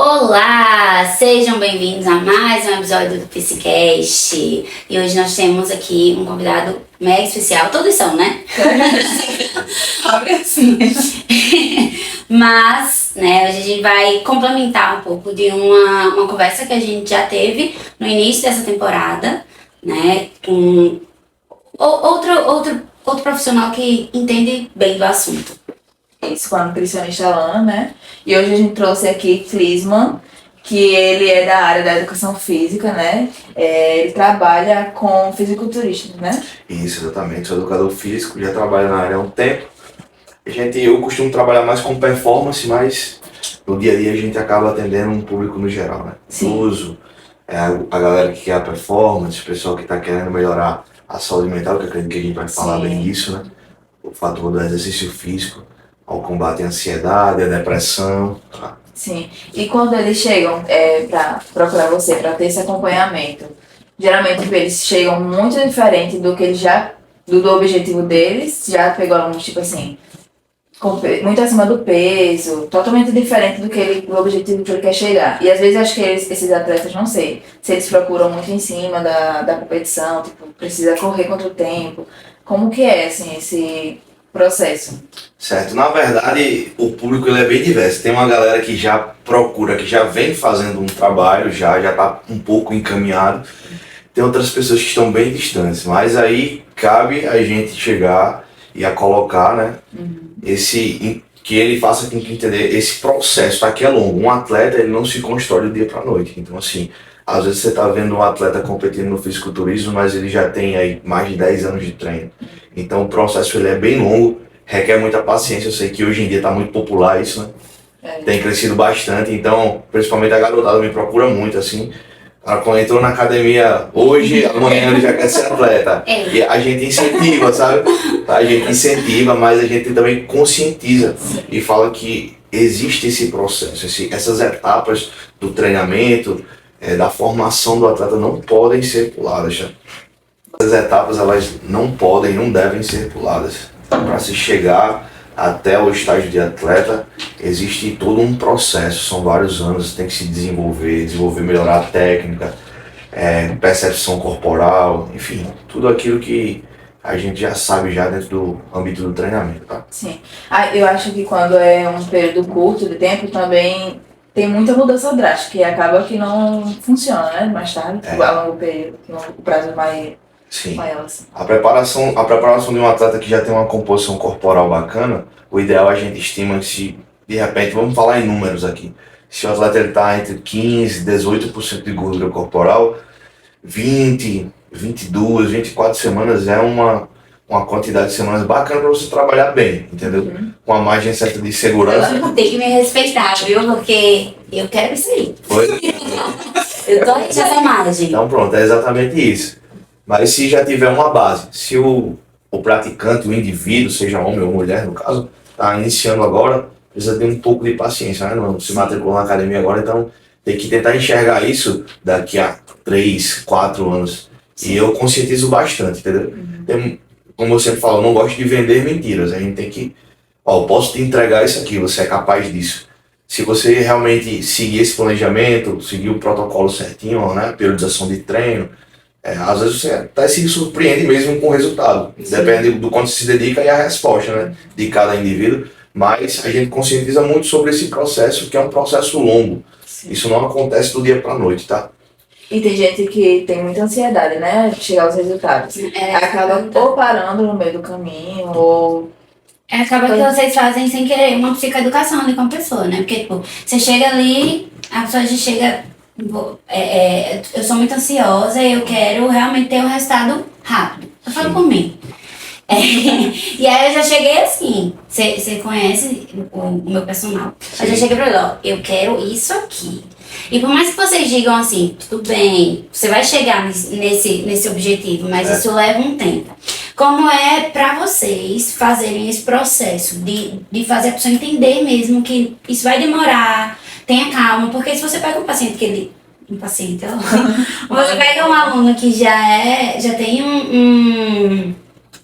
Olá, sejam bem-vindos a mais um episódio do Psicast. E hoje nós temos aqui um convidado mega especial. Todos são, né? Abre assim. Mas, né, hoje a gente vai complementar um pouco de uma conversa que a gente já teve no início dessa temporada, né, com outro profissional que entende bem do assunto. Isso, com a nutricionista Alana, né? E hoje a gente trouxe aqui Clisman, que ele é da área da educação física, né? Ele trabalha com fisiculturistas, né? Isso, exatamente. Sou educador físico, já trabalho na área há um tempo. Eu costumo trabalhar mais com performance, mas no dia a dia a gente acaba atendendo um público no geral, né? Sim. Uso, a galera que quer a performance, o pessoal que está querendo melhorar a saúde mental, que eu acredito que a gente vai falar Sim. bem disso, né? O fator do exercício físico, ao combate à ansiedade, à depressão. Tá? Sim. E quando eles chegam para procurar você, para ter esse acompanhamento, geralmente eles chegam muito diferente do que eles já, do objetivo deles, já pegou alunos, tipo assim, muito acima do peso, totalmente diferente do objetivo que ele quer chegar. E às vezes acho que esses atletas, não sei, se eles procuram muito em cima da competição, tipo, precisa correr contra o tempo. Como que é, assim, esse processo? Certo, na verdade o público ele é bem diverso. Tem uma galera que já procura, que já vem fazendo um trabalho, já está um pouco encaminhado. Tem outras pessoas que estão bem distantes, mas aí cabe a gente chegar e a colocar, né, que ele faça com que entender esse processo, tá, que é longo. Um atleta ele não se constrói do dia para noite. Então assim, às vezes você está vendo um atleta competindo no fisiculturismo, mas ele já tem aí mais de 10 anos de treino. Então o processo ele é bem longo, requer muita paciência. Eu sei que hoje em dia está muito popular isso, né? Tem crescido bastante, então principalmente a garotada me procura muito, assim. Quando entrou na academia hoje, amanhã ele já quer ser atleta. E a gente incentiva, sabe? A gente incentiva, mas a gente também conscientiza e fala que existe esse processo, essas etapas do treinamento, da formação do atleta não podem ser puladas. Já. Essas etapas elas não podem, não devem ser puladas. Para se chegar até o estágio de atleta, existe todo um processo, são vários anos, tem que se desenvolver, melhorar a técnica, percepção corporal, enfim, tudo aquilo que a gente já sabe já dentro do âmbito do treinamento, tá? Sim. Eu acho que quando é um período curto de tempo também tem muita mudança drástica e acaba que não funciona, né? Mais tarde, a longo período, o prazo mais Sim. maior, assim. A preparação de um atleta que já tem uma composição corporal bacana, o ideal a gente estima que se, de repente, vamos falar em números aqui, se o atleta está entre 15% e 18% de gordura corporal, 20, 22, 24 semanas é uma quantidade de semanas bacana para você trabalhar bem, entendeu? Com a margem certa de segurança. Tem que me respeitar, viu? Porque eu quero isso aí. Eu tô nessa margem. Então pronto, é exatamente isso. Mas se já tiver uma base, se o praticante, o indivíduo, seja homem ou mulher no caso, está iniciando agora, precisa ter um pouco de paciência, né? Não se matriculou na academia agora, então tem que tentar enxergar isso daqui a 3, 4 anos. Sim. E eu conscientizo bastante, entendeu? Como eu sempre falo, eu não gosto de vender mentiras. A gente tem que, eu posso te entregar isso aqui, você é capaz disso. Se você realmente seguir esse planejamento, seguir o protocolo certinho, né? Periodização de treino, às vezes você até se surpreende mesmo com o resultado. Sim. Depende do quanto se dedica e a resposta, né, de cada indivíduo. Mas a gente conscientiza muito sobre esse processo, que é um processo longo. Sim. Isso não acontece do dia para a noite, tá? E tem gente que tem muita ansiedade, né, de chegar aos resultados. Acaba ou parando no meio do caminho, ou... Acaba que vocês fazem sem querer uma psicoeducação ali com a pessoa, né? Porque, tipo, você chega ali, a pessoa já chega... eu sou muito ansiosa e eu quero realmente ter um resultado rápido. Eu falo por mim. E aí eu já cheguei assim, você conhece o meu personal. Sim. Eu já cheguei pra ele, eu quero isso aqui. E por mais que vocês digam assim, tudo bem, você vai chegar nesse objetivo, mas isso leva um tempo. Como é pra vocês fazerem esse processo de fazer a pessoa entender mesmo que isso vai demorar, tenha calma, porque se você pega um paciente que ele... Você pega um aluno que já tem um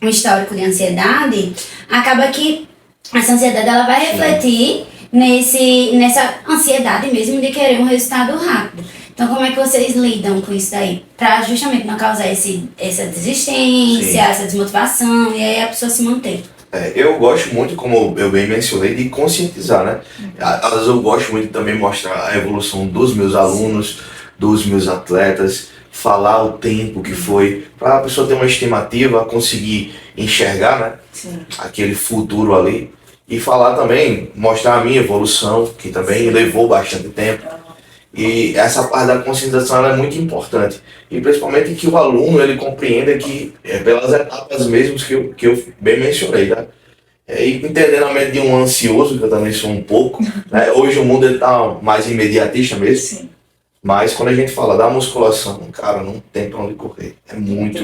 histórico de ansiedade, acaba que essa ansiedade ela vai refletir nessa ansiedade mesmo de querer um resultado rápido. Então, como é que vocês lidam com isso daí? Pra justamente não causar essa desistência, Sim. essa desmotivação, e aí a pessoa se manter. Eu gosto muito, como eu bem mencionei, de conscientizar, né? Às vezes eu gosto muito de também mostrar a evolução dos meus alunos, dos meus atletas, falar o tempo que foi, para a pessoa ter uma estimativa, conseguir enxergar, né? Sim. Aquele futuro ali. E falar também, mostrar a minha evolução, que também levou bastante tempo. E essa parte da conscientização ela é muito importante. E principalmente que o aluno ele compreenda que é pelas etapas mesmo que eu bem mencionei, tá? E entendendo a mente de um ansioso, que eu também sou um pouco, né? Hoje o mundo está mais imediatista mesmo. Sim. Mas quando a gente fala da musculação, cara, não tem pra onde correr. É muito.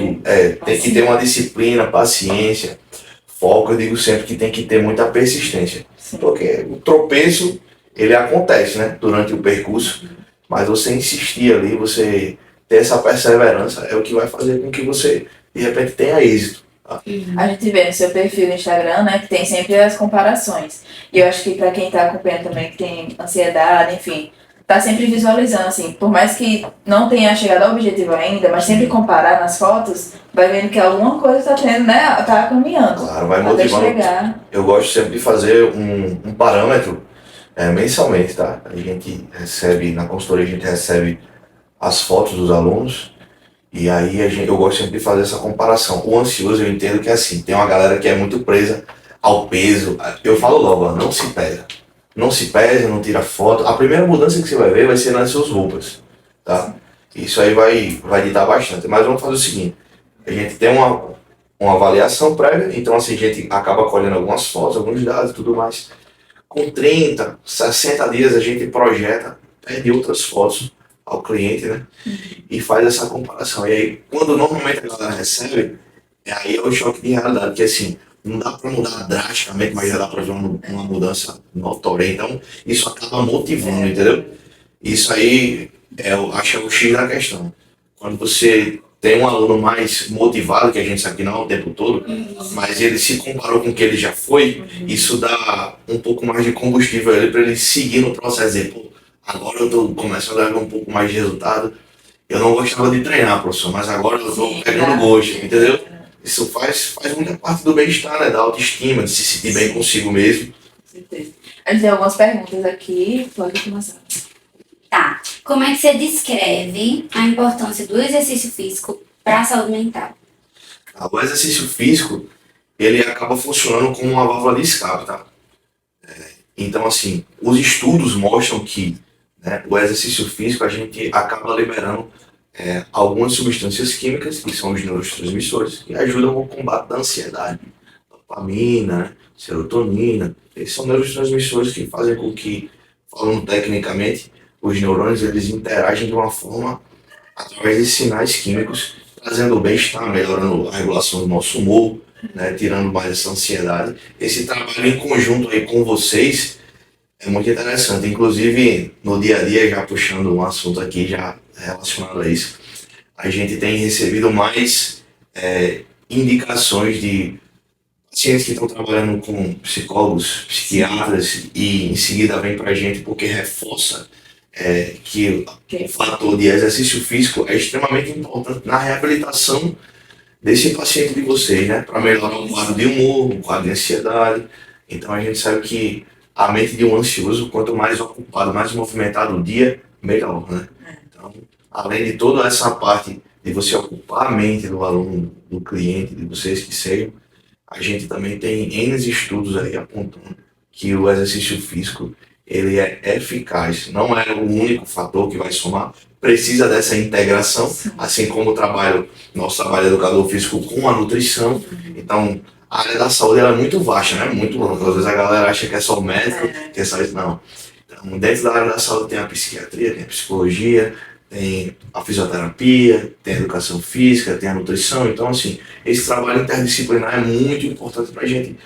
Tem que ter uma disciplina, paciência, foco. Eu digo sempre que tem que ter muita persistência. Sim. Porque o tropeço, ele acontece, né? Durante o percurso. Mas você insistir ali, você ter essa perseverança, é o que vai fazer com que você, de repente, tenha êxito. Tá? A gente vê no seu perfil no Instagram, né, que tem sempre as comparações. E eu acho que pra quem tá acompanhando também, que tem ansiedade, enfim, tá sempre visualizando, assim, por mais que não tenha chegado ao objetivo ainda, mas sempre comparar nas fotos, vai vendo que alguma coisa tá tendo, né, tá caminhando. Claro, vai Até motivando. chegar. Eu gosto sempre de fazer um parâmetro mensalmente, tá? A gente recebe, na consultoria a gente recebe as fotos dos alunos e aí eu gosto sempre de fazer essa comparação. O ansioso eu entendo que é assim, tem uma galera que é muito presa ao peso. Eu falo logo, ó, não se pesa. Não se pesa, não tira foto. A primeira mudança que você vai ver vai ser nas suas roupas, tá? Isso aí vai ditar bastante. Mas vamos fazer o seguinte, a gente tem uma avaliação prévia, então assim, a gente acaba colhendo algumas fotos, alguns dados e tudo mais. Com 30, 60 dias a gente projeta, pede outras fotos ao cliente, né? E faz essa comparação. E aí, quando normalmente a galera recebe, aí é o choque de realidade, que assim, não dá para mudar drasticamente, mas já dá para ver uma mudança notória. Então, isso acaba motivando, entendeu? Isso aí, eu acho que é o X da questão. Quando você tem um aluno mais motivado, que a gente sabe que não é o tempo todo, mas ele se comparou com o que ele já foi, isso dá um pouco mais de combustível a ele para ele seguir no processo. Dizer, pô, agora eu tô começando a ver um pouco mais de resultado. Eu não gostava de treinar, professor, mas agora eu tô pegando gosto, entendeu? Isso faz muita parte do bem-estar, né? Da autoestima, de se sentir bem consigo mesmo. Com certeza. A gente tem algumas perguntas aqui, pode começar. Tá. Como é que você descreve a importância do exercício físico para a saúde mental? O exercício físico, ele acaba funcionando como uma válvula de escape, tá? Então, assim, os estudos mostram que, né, o exercício físico, a gente acaba liberando algumas substâncias químicas, que são os neurotransmissores, que ajudam no combate da ansiedade. Dopamina, né, serotonina, esses são neurotransmissores que fazem com que, falando tecnicamente, os neurônios eles interagem de uma forma através de sinais químicos, trazendo o bem-estar, melhorando a regulação do nosso humor, né, tirando mais essa ansiedade. Esse trabalho em conjunto aí com vocês é muito interessante. Inclusive, no dia a dia, já puxando um assunto aqui já relacionado a isso, a gente tem recebido mais indicações de pacientes que estão trabalhando com psicólogos, psiquiatras e em seguida vem pra gente porque reforça que o fator de exercício físico é extremamente importante na reabilitação desse paciente de vocês, né? Para melhorar o quadro de humor, o quadro de ansiedade. Então a gente sabe que a mente de um ansioso, quanto mais ocupado, mais movimentado o dia, melhor, né? Então, além de toda essa parte de você ocupar a mente do aluno, do cliente, de vocês que sejam, a gente também tem N estudos aí apontando que o exercício físico ele é eficaz, não é o único fator que vai somar, precisa dessa integração, assim como nosso trabalho educador físico com a nutrição. Então, a área da saúde ela é muito vasta, né? Muito ampla. Às vezes a galera acha que é só o médico, que é só isso, não. Então, dentro da área da saúde tem a psiquiatria, tem a psicologia, tem a fisioterapia, tem a educação física, tem a nutrição. Então, assim, esse trabalho interdisciplinar é muito importante para a gente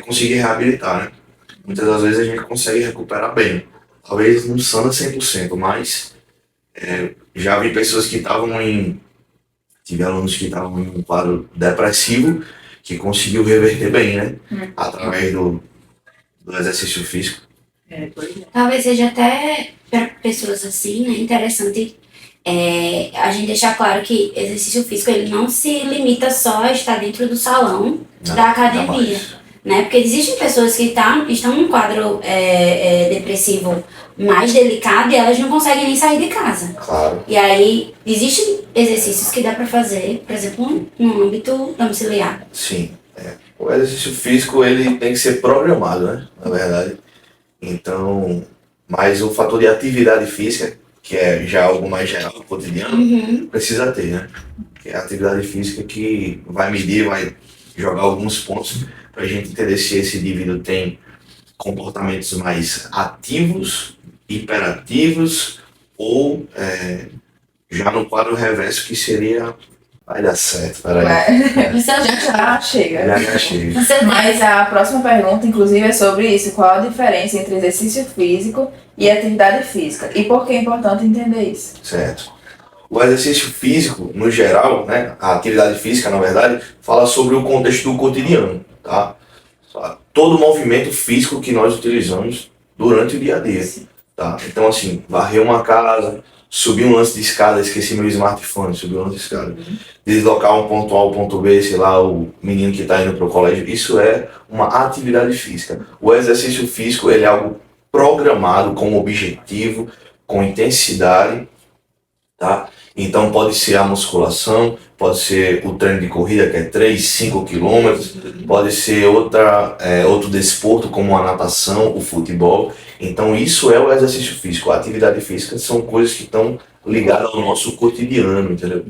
conseguir reabilitar, né? Muitas das vezes a gente consegue recuperar bem. Talvez não sana 100%, mas já vi pessoas que tive alunos que estavam em um quadro depressivo que conseguiu reverter bem, né? Através do exercício físico. Pois é. Talvez seja até para pessoas assim, né, interessante a gente deixar claro que exercício físico ele não se limita só a estar dentro do salão da academia, jamais. né? Porque existem pessoas que estão num quadro depressivo mais delicado e elas não conseguem nem sair de casa. Claro. E aí, existem exercícios que dá para fazer, por exemplo, no âmbito domiciliar. Sim. O exercício físico ele tem que ser programado, né? Na verdade. Então, mas o fator de atividade física, que é já algo mais geral, cotidiano, precisa ter, né? Que é a atividade física que vai medir, vai jogar alguns pontos para a gente entender se esse indivíduo tem comportamentos mais ativos, hiperativos ou já no quadro reverso que seria vai dar certo, peraí. Você Já chega. Já chega. Você Mas a próxima pergunta, inclusive, é sobre isso. Qual a diferença entre exercício físico e atividade física? E por que é importante entender isso? Certo. O exercício físico, no geral, né, a atividade física, na verdade, fala sobre o contexto do cotidiano, tá? Todo movimento físico que nós utilizamos durante o dia a dia, tá? Então, assim, varrer uma casa, subir um lance de escada, esqueci meu smartphone, subir um lance de escada, deslocar um ponto A ao ponto B, sei lá, o menino que está indo para o colégio, isso é uma atividade física. O exercício físico, ele é algo programado com objetivo, com intensidade, tá? Então pode ser a musculação, pode ser o treino de corrida, que é 3, 5 quilômetros, pode ser outro desporto como a natação, o futebol. Então isso é o exercício físico. A atividade física são coisas que estão ligadas ao nosso cotidiano, entendeu?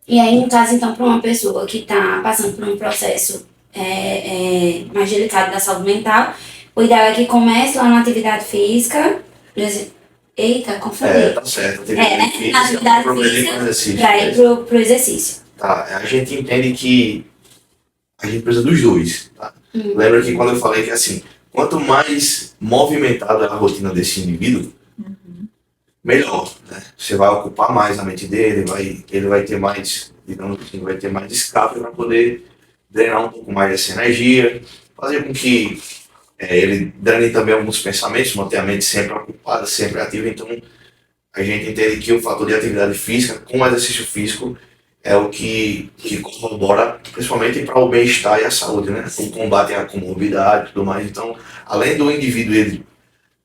E aí, no caso, então, para uma pessoa que está passando por um processo mais delicado da saúde mental, o ideal é que comece lá na atividade física. Eita, confundi. Tá certo. Né? Na atividade física, para ir pro exercício. Tá, a gente entende que a gente precisa dos dois, tá? Lembra que quando eu falei que, assim, quanto mais movimentada é a rotina desse indivíduo, melhor, né? Você vai ocupar mais a mente dele, ele vai ter mais, digamos assim, vai ter mais escape para poder drenar um pouco mais essa energia, fazer com que ele drene também alguns pensamentos, manter a mente sempre ocupada, sempre ativa. Então, a gente entende que o fator de atividade física, com o exercício físico, é o que corrobora, principalmente para o bem-estar e a saúde, né? O combate à comorbidade e tudo mais. Então, além do indivíduo ele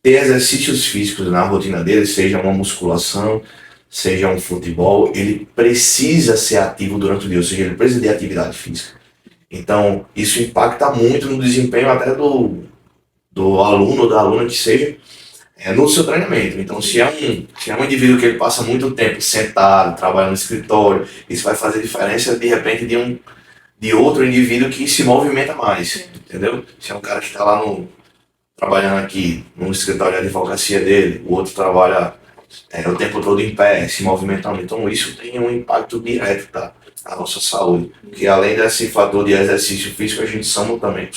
ter exercícios físicos na rotina dele, seja uma musculação, seja um futebol, ele precisa ser ativo durante o dia, ou seja, ele precisa de atividade física. Então, isso impacta muito no desempenho até do aluno ou da aluna que seja no seu treinamento. Então, se é um indivíduo que ele passa muito tempo sentado, trabalhando no escritório, isso vai fazer diferença, de repente, de outro indivíduo que se movimenta mais, entendeu? Se é um cara que está lá trabalhando aqui no escritório de advocacia dele, o outro trabalha o tempo todo em pé, se movimentando. Então, isso tem um impacto direto, tá? A nossa saúde, porque além desse fator de exercício físico, a gente soma também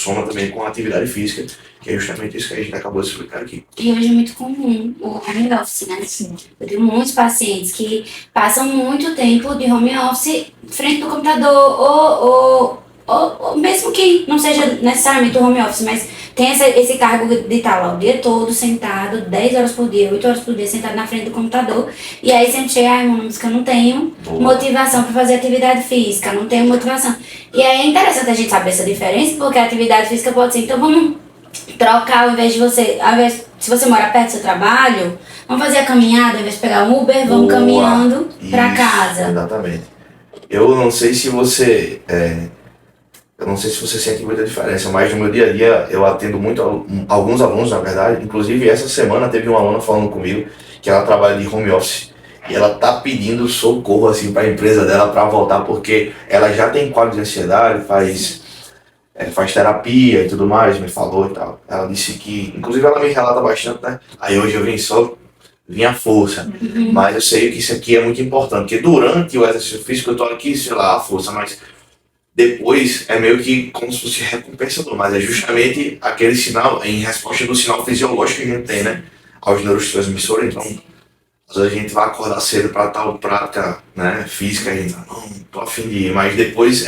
com a atividade física, que é justamente isso que a gente acabou de explicar aqui. E hoje é muito comum o home office, né? Sim. Eu tenho muitos pacientes que passam muito tempo de home office frente do computador, ou mesmo que não seja necessariamente o home office, mas tem esse cargo de estar lá o dia todo sentado, 10 horas por dia, 8 horas por dia, sentado na frente do computador. E aí sempre chega, mas que eu não tenho motivação para fazer atividade física, não tenho motivação. E aí é interessante a gente saber essa diferença, porque a atividade física pode ser, então vamos trocar, ao invés de se você mora perto do seu trabalho, vamos fazer a caminhada, ao invés de pegar um Uber, vamos caminhando para casa. Exatamente. Eu não sei se você sente muita diferença, mas no meu dia a dia eu atendo muito alguns alunos, na verdade. Inclusive, essa semana teve uma aluna falando comigo que ela trabalha de home office e ela tá pedindo socorro assim para a empresa dela para voltar, porque ela já tem quadro de ansiedade, faz terapia e tudo mais, me falou e tal. Ela disse que, inclusive ela me relata bastante, né? Aí hoje eu vim à força, mas eu sei que isso aqui é muito importante, porque durante o exercício físico eu tô aqui, sei lá, à força, mas depois é meio que como se fosse recompensador, mas é justamente aquele sinal, em resposta do sinal fisiológico que a gente tem, né? Aos neurotransmissores. Então, às vezes a gente vai acordar cedo para tal prática, né, física, a gente não tô a fim de ir, mas depois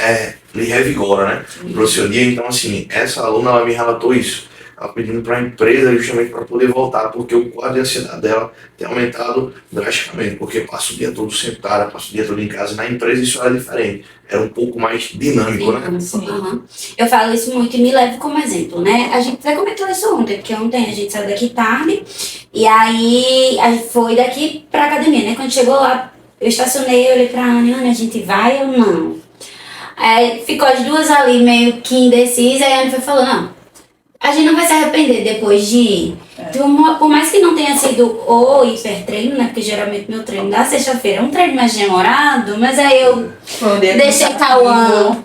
lhe revigora, né, pro seu dia. Então, assim, essa aluna, ela me relatou isso. ela pedindo para a empresa justamente para poder voltar, porque o quadro de ansiedade dela tem aumentado drasticamente, porque passa o dia todo sentada, passa o dia todo em casa, e na empresa isso era diferente, era um pouco mais dinâmico, né? Sim. Uhum. Eu falo isso muito e me levo como exemplo, né? A gente até comentou isso ontem, porque ontem a gente saiu daqui tarde, e aí a gente foi daqui pra academia, né? Quando chegou lá, eu estacionei, eu olhei pra Ana, a gente vai ou não? Aí ficou as duas ali meio que indecisas, aí a Ana foi falou, não, a gente não vai se arrepender depois de ir. Por mais que não tenha sido o hipertreino, né? Porque geralmente meu treino da sexta-feira é um treino mais demorado, mas aí eu deixei Cauã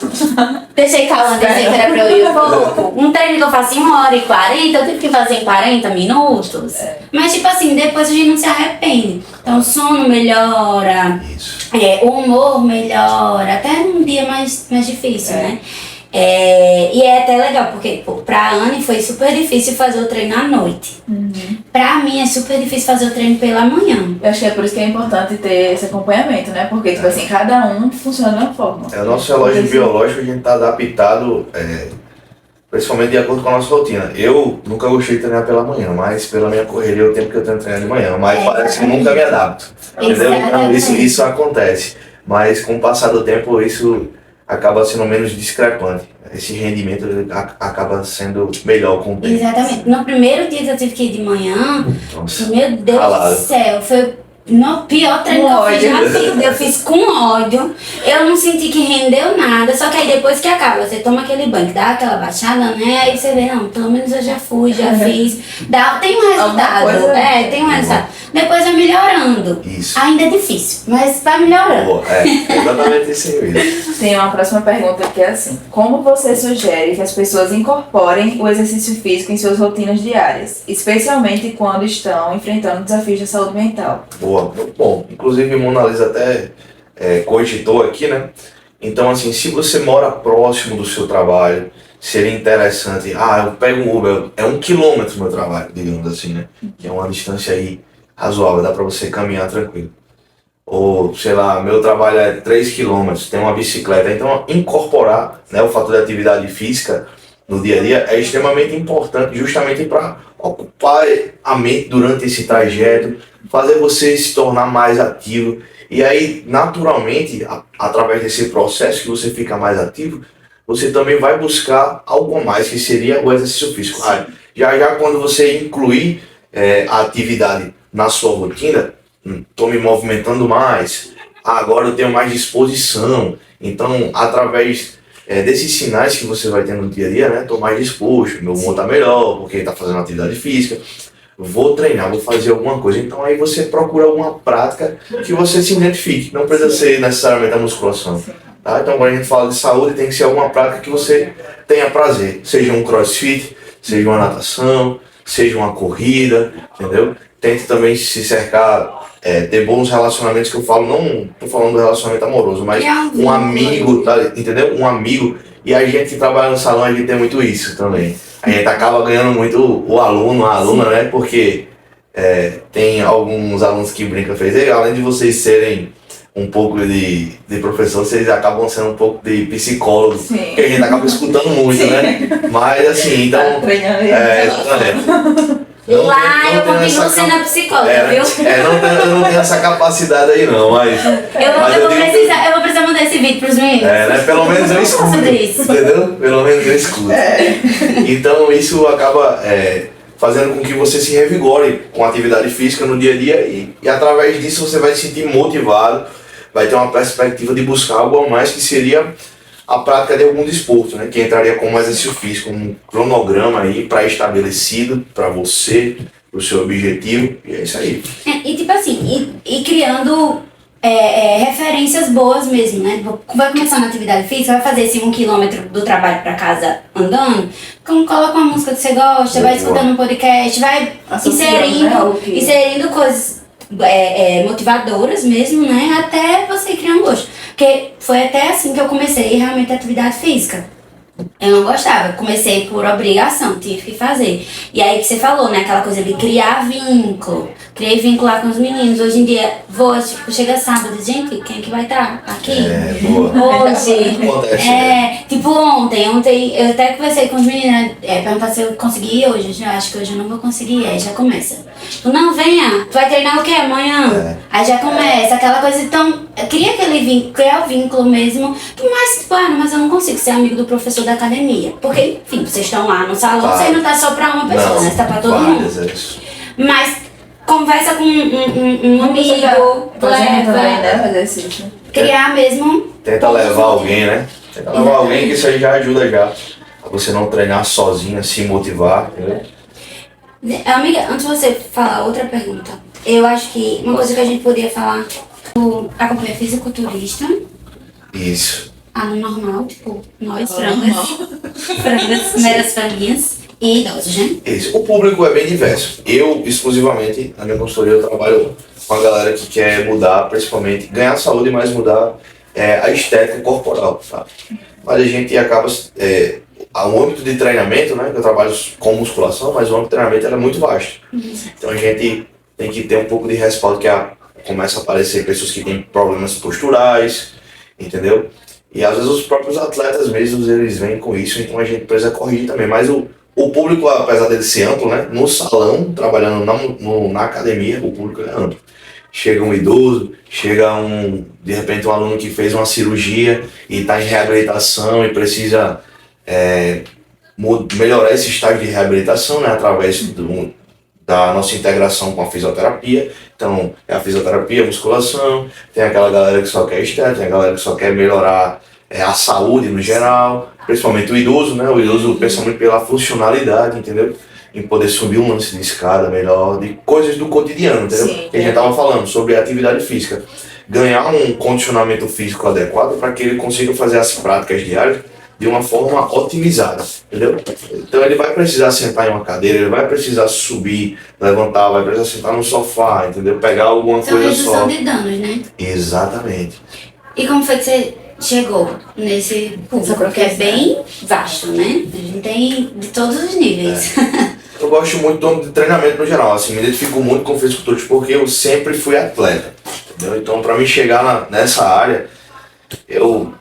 dizer que era pra eu ir um pouco. Um treino que eu faço em 1h40, eu tive que fazer em 40 minutos. Mas tipo assim, depois a gente não se arrepende. Então o sono melhora, Isso. o humor melhora, até num dia mais difícil, né? E é até legal, porque pô, pra Anne foi super difícil fazer o treino à noite. Pra mim é super difícil fazer o treino pela manhã. Eu acho que é por isso que é importante ter esse acompanhamento, né? Porque, tipo assim, cada um funciona de uma forma. O nosso relógio biológico, a gente está adaptado, principalmente de acordo com a nossa rotina. Eu nunca gostei de treinar pela manhã, mas pela minha correria, o tempo que eu tenho treinando de manhã, mas parece que eu nunca me adapto. Entendeu? Então isso acontece. Mas com o passar do tempo, isso acaba sendo menos discrepante. Esse rendimento acaba sendo melhor com o tempo. Exatamente. No primeiro dia que eu tive que ir de manhã, Nossa, meu Deus ralado. do céu, foi no pior treino que eu fiz na vida. Eu fiz com ódio, eu não senti que rendeu nada, só que aí depois que acaba, você toma aquele banho, dá aquela baixada, né? Aí você vê, não, pelo menos eu já fui, já fiz. Tem um resultado. Tem um resultado. Depois vai melhorando. Isso. Ainda é difícil, mas vai melhorando. Boa, exatamente isso aí mesmo. Tem uma próxima pergunta que é assim: como você sugere que as pessoas incorporem o exercício físico em suas rotinas diárias, especialmente quando estão enfrentando desafios de saúde mental? Boa, muito bom. Inclusive, Mona Lisa até cogitou aqui, né? Então, assim, se você mora próximo do seu trabalho, seria interessante. Eu pego um Uber, é 1 quilômetro meu trabalho, digamos assim, né? Que é uma distância aí razoável, dá pra você caminhar tranquilo. Ou, sei lá, meu trabalho é 3 quilômetros, tem uma bicicleta. Então, incorporar, né, o fator de atividade física no dia a dia é extremamente importante, justamente para ocupar a mente durante esse trajeto, fazer você se tornar mais ativo. E aí, naturalmente, através desse processo que você fica mais ativo, você também vai buscar algo a mais, que seria o exercício físico. Já quando você incluir a atividade na sua rotina, estou me movimentando mais, agora eu tenho mais disposição. Então, através desses sinais que você vai ter no dia a dia, né? Estou mais disposto, meu humor está melhor, porque está fazendo atividade física. Vou treinar, vou fazer alguma coisa. Então aí você procura alguma prática que você se identifique. Não precisa ser necessariamente a musculação. Tá? Então quando a gente fala de saúde, tem que ser alguma prática que você tenha prazer. Seja um crossfit, seja uma natação, seja uma corrida, entendeu? Tente também se cercar, ter bons relacionamentos, que eu falo, não estou falando do relacionamento amoroso, mas um amigo, tá? Entendeu? Um amigo. E a gente que trabalha no salão, a gente tem muito isso também. A gente acaba ganhando muito o aluno, a aluna, né? Porque tem alguns alunos que brincam, além de vocês serem um pouco de professor, vocês acabam sendo um pouco de psicólogo, que a gente acaba escutando muito, né? Mas assim, então... exatamente. Eu continuo sendo a psicóloga, viu? Eu não tenho essa capacidade aí não, mas... Eu vou precisar mandar esse vídeo pros meninos. Né? Pelo menos eu escuto, entendeu? Pelo menos eu escuto. Então isso acaba fazendo com que você se revigore com atividade física no dia a dia e através disso você vai se sentir motivado, vai ter uma perspectiva de buscar algo a mais, que seria a prática de algum desporto, né? Que entraria como exercício físico, um cronograma aí pré-estabelecido para você, para o seu objetivo, e é isso aí. E tipo assim, criando referências boas mesmo, né? Vai começar na atividade física, vai fazer esse 1 quilômetro do trabalho para casa andando, então coloca uma música que você gosta, vai escutando um podcast, vai inserindo coisas motivadoras mesmo, né? Até você criar um gosto. Porque foi até assim que eu comecei realmente a atividade física. Eu não gostava, eu comecei por obrigação, tive que fazer. E aí que você falou, né? Aquela coisa de criar vínculo. Criei vínculo lá com os meninos. Hoje em dia, vou, tipo, chega sábado, gente, quem é que vai estar aqui? Boa. Hoje. Acontece, né? Tipo ontem eu até conversei com os meninos, né? Perguntar se eu consegui ir hoje. Eu acho que hoje eu não vou conseguir, aí já começa. Tu não, venha, tu vai treinar o quê amanhã? Aí já começa aquela coisa, então, cria aquele vínculo, criar o vínculo mesmo. Mas, tipo, mas eu não consigo ser amigo do professor da academia. Porque, enfim, vocês estão lá no salão, Claro. você não tá só pra uma pessoa, né? Você tá pra todo mundo. Mas conversa com um amigo, Também, né? leva, Fazer exercício. criar mesmo. Tenta levar alguém, né? Tenta levar alguém, que isso aí já ajuda já. Pra você não treinar sozinha, se motivar, entendeu? Amiga, antes de você falar outra pergunta, eu acho que uma coisa que a gente poderia falar, tu acompanha fisiculturista, Isso. aluno normal, tipo, nós, meras franguinhas, e idosos, né? Isso. O público é bem diverso. Eu, exclusivamente, na minha consultoria, eu trabalho com a galera que quer mudar, principalmente, ganhar saúde, mas mudar a estética corporal, tá? Mas a gente acaba... o âmbito de treinamento, né? Eu trabalho com musculação, mas o âmbito de treinamento é muito vasto. Então a gente tem que ter um pouco de respaldo, que começa a aparecer pessoas que têm problemas posturais, entendeu? E às vezes os próprios atletas mesmos, eles vêm com isso, então a gente precisa corrigir também. Mas o público, apesar dele ser amplo, né? No salão, trabalhando na academia, o público é amplo. Chega um idoso, chega de repente um aluno que fez uma cirurgia e está em reabilitação e precisa melhorar esse estágio de reabilitação, né, através da nossa integração com a fisioterapia. Então, é a fisioterapia, a musculação, tem aquela galera que só quer estética, tem a galera que só quer melhorar a saúde no geral, principalmente o idoso, né? O idoso pensa muito pela funcionalidade, entendeu? Em poder subir um lance de escada melhor, de coisas do cotidiano, entendeu? Sim. Que a gente estava falando sobre atividade física. Ganhar um condicionamento físico adequado para que ele consiga fazer as práticas diárias de uma forma otimizada, entendeu? Então ele vai precisar sentar em uma cadeira, ele vai precisar subir, levantar, vai precisar sentar no sofá, entendeu? Pegar alguma São coisa redução só. de danos, né? Exatamente. E como foi que você chegou nesse público? Porque é bem vasto, né? A gente tem de todos os níveis. Eu gosto muito do âmbito de treinamento no geral, assim, me identifico muito com fisiculturismo porque eu sempre fui atleta, entendeu? Então para mim chegar nessa área, eu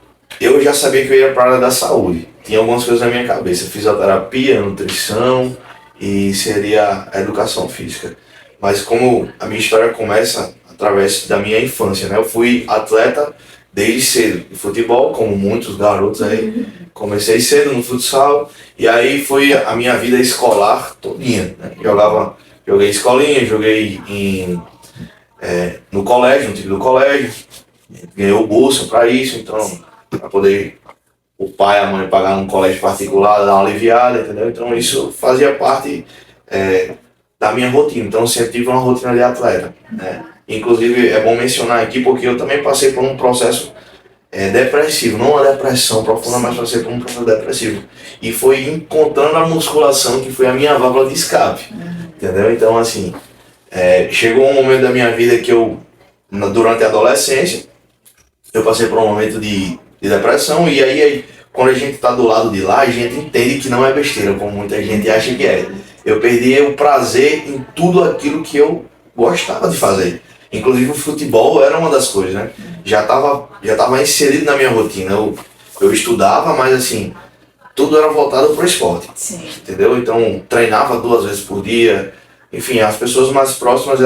já sabia que eu ia para a área da saúde. Tinha algumas coisas na minha cabeça, fisioterapia, nutrição e seria a educação física. Mas como a minha história começa através da minha infância, né? Eu fui atleta desde cedo, de futebol, como muitos garotos aí. Comecei cedo no futsal e aí foi a minha vida escolar todinha, né? Joguei escolinha, joguei no colégio, no time do colégio, ganhei bolsa para isso, então para poder o pai e a mãe pagar num colégio particular, dar uma aliviada, entendeu? Então isso fazia parte da minha rotina, então eu sempre tive uma rotina de atleta, né? Inclusive é bom mencionar aqui porque eu também passei por um processo depressivo, não uma depressão profunda, mas passei por um processo depressivo. E foi encontrando a musculação que foi a minha válvula de escape, entendeu? Então assim, chegou um momento da minha vida que durante a adolescência, eu passei por um momento de depressão e aí quando a gente tá do lado de lá, a gente entende que não é besteira, como muita gente acha que é. Eu perdi o prazer em tudo aquilo que eu gostava de fazer. Inclusive o futebol era uma das coisas, né? Já tava inserido na minha rotina. Eu estudava, mas assim, tudo era voltado pro esporte. Sim. Entendeu? Então, treinava 2 vezes por dia. Enfim, as pessoas mais próximas,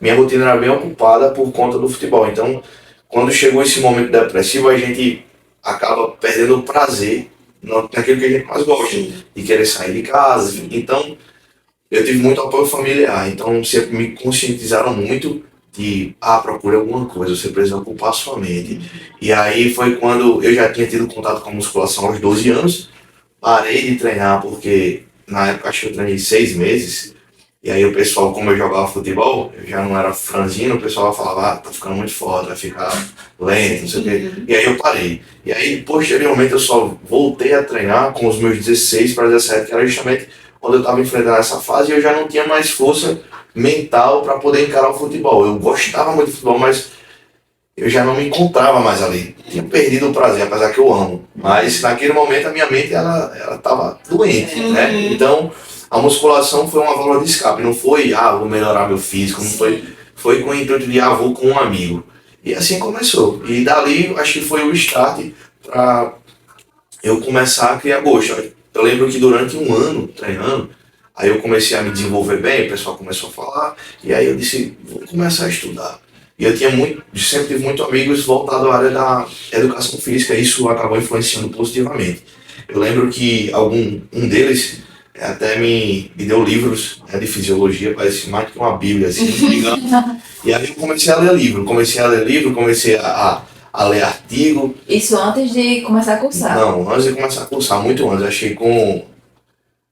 minha rotina era bem ocupada por conta do futebol. Então, quando chegou esse momento depressivo, a gente acaba perdendo o prazer naquilo que a gente mais gosta, de querer sair de casa. Enfim. Então, eu tive muito apoio familiar, então sempre me conscientizaram muito de, procure alguma coisa, você precisa ocupar sua mente. E aí foi quando eu já tinha tido contato com a musculação aos 12 anos, parei de treinar porque na época acho que eu treinei 6 meses, e aí o pessoal, como eu jogava futebol, eu já não era franzino, o pessoal falava, tá ficando muito forte, vai ficar lento, não sei o quê. E aí eu parei. E aí, posteriormente, eu só voltei a treinar com os meus 16 para 17, que era justamente quando eu estava enfrentando essa fase e eu já não tinha mais força mental para poder encarar o futebol. Eu gostava muito de futebol, mas eu já não me encontrava mais ali. Tinha perdido o prazer, apesar que eu amo. Mas naquele momento a minha mente ela tava doente, né? Então a musculação foi uma válvula de escape. Não foi, vou melhorar meu físico. Não foi, foi com o intuito de, vou com um amigo. E assim começou. E dali acho que foi o start para eu começar a criar gosto. Eu lembro que durante um ano treinando, aí eu comecei a me desenvolver bem, o pessoal começou a falar, e aí eu disse, vou começar a estudar. E eu sempre tive muitos amigos voltados à área da educação física, e isso acabou influenciando positivamente. Eu lembro que um deles até me deu livros, né, de fisiologia, parece mais que uma bíblia, assim, não me engano. E aí eu comecei a ler livro, comecei a ler artigo. Isso antes de começar a cursar? Não, antes de começar a cursar, muito antes.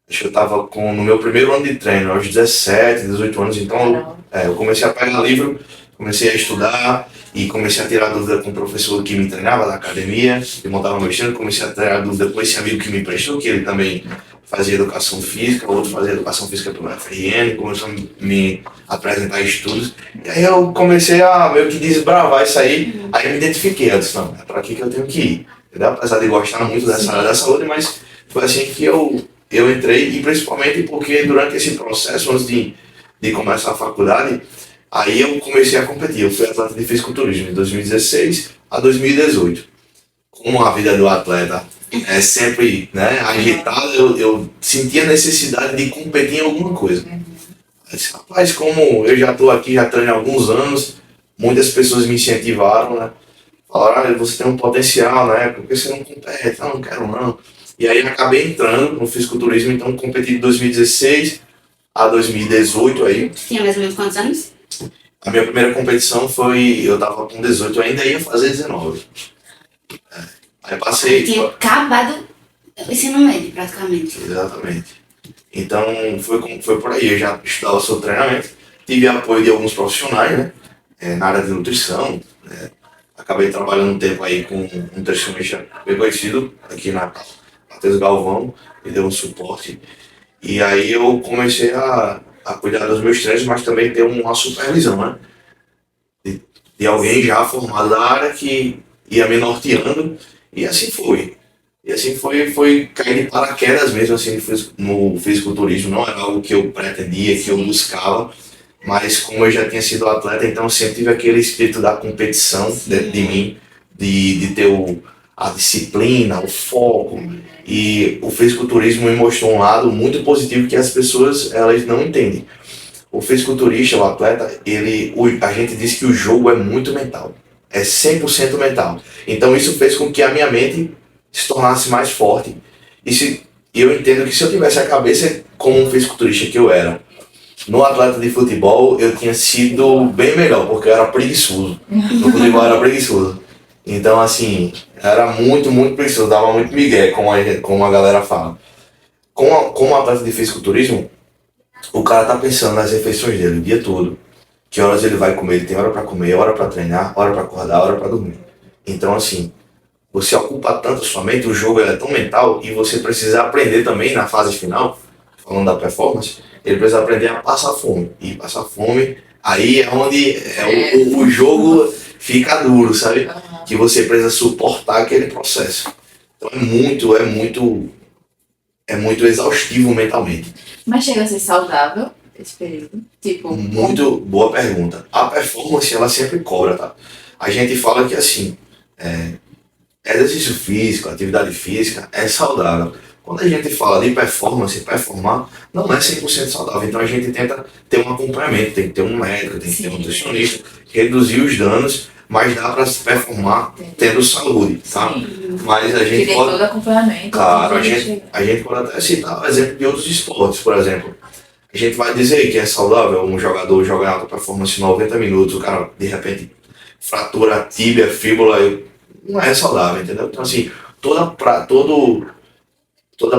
Acho que eu tava no meu primeiro ano de treino, aos 17, 18 anos, então eu comecei a pegar livro, comecei a estudar e comecei a tirar dúvida com o professor que me treinava da academia, que montava meu treino, comecei a tirar dúvida com esse amigo que me emprestou, que ele também fazia educação física, outro fazia educação física pelo FRN, começou a me apresentar estudos, e aí eu comecei a meio que desbravar isso aí me identifiquei, eu disse, não, é para aqui que eu tenho que ir, entendeu? Apesar de gostar muito dessa área da saúde, mas foi assim que eu entrei, e principalmente porque durante esse processo, antes de começar a faculdade, aí eu comecei a competir. Eu fui atleta de fisiculturismo de 2016 a 2018. Como a vida do atleta é sempre, né, agitada, eu sentia a necessidade de competir em alguma coisa. Eu disse, rapaz, como eu já estou aqui, já treino há alguns anos, muitas pessoas me incentivaram, né? Falaram, você tem um potencial, né? Por que você não compete? Não quero não. E aí eu acabei entrando no fisiculturismo, então competi de 2016 a 2018 aí. Você tinha mais ou menos quantos anos? A minha primeira competição foi, eu tava com 18, eu ainda ia fazer 19. Aí passei... Tinha acabado o ensino médio, praticamente. Exatamente. Então foi por aí, eu já estudava sobre treinamento, tive apoio de alguns profissionais, né? Na área de nutrição, né? Acabei trabalhando um tempo aí com um nutricionista bem conhecido aqui na Matheus Galvão, me deu um suporte. E aí eu comecei a cuidar dos meus treinos, mas também ter uma supervisão, né? De alguém já formado na área que ia me norteando, e assim foi. E assim foi cair de paraquedas mesmo, assim, no fisiculturismo. Não era algo que eu pretendia, que eu buscava, mas como eu já tinha sido atleta, então eu sempre tive aquele espírito da competição dentro de mim, de ter a disciplina, o foco. E o fisiculturismo me mostrou um lado muito positivo que as pessoas elas não entendem. O fisiculturista, o atleta, a gente diz que o jogo é muito mental. É 100% mental. Então isso fez com que a minha mente se tornasse mais forte. E eu entendo que se eu tivesse a cabeça como um fisiculturista que eu era, no atleta de futebol eu tinha sido bem melhor, porque eu era preguiçoso. No futebol eu era preguiçoso. Então, assim, era muito, muito preguiçoso, dava muito migué, como a galera fala. Como atleta de fisiculturismo, o cara tá pensando nas refeições dele o dia todo. Que horas ele vai comer, ele tem hora pra comer, hora pra treinar, hora pra acordar, hora pra dormir. Então, assim, você ocupa tanto a sua mente, o jogo é tão mental, e você precisa aprender também na fase final, falando da performance, ele precisa aprender a passar fome. E passar fome, aí é onde o jogo fica duro, sabe? Que você precisa suportar aquele processo. Então é muito exaustivo mentalmente. Mas chega a ser saudável esse período? Tipo, muito boa pergunta. A performance, ela sempre cobra, tá? A gente fala que, assim, exercício físico, atividade física é saudável. Quando a gente fala de performance, performar não é 100% saudável. Então a gente tenta ter um acompanhamento, tem que ter um médico, tem que ter um nutricionista, reduzir os danos, mas dá para se performar tendo saúde, tá? Sim. Mas a gente tem pode... todo acompanhamento. Claro, a gente pode até citar o exemplo de outros esportes, por exemplo. A gente vai dizer que é saudável um jogador jogar em alta performance 90 minutos, o cara de repente fratura a tíbia, fíbula, não é saudável, entendeu? Então assim, toda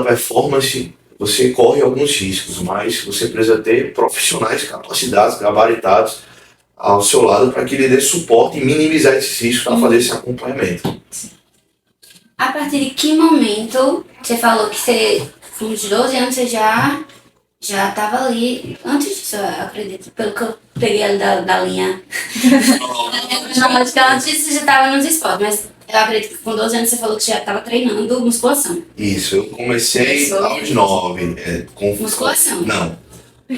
performance você corre alguns riscos, mas você precisa ter profissionais capacitados, gabaritados ao seu lado para que ele dê suporte e minimizar esses riscos para fazer esse acompanhamento. A partir de que momento você falou que você, com uns 12 anos, você já já tava ali, antes disso, eu acredito, pelo que eu peguei ali da linha cronológica, antes disso já tava nos esportes, mas eu acredito que com 12 anos você falou que já tava treinando musculação. Isso, eu comecei Começou? aos 9, com... Musculação. Não. Eu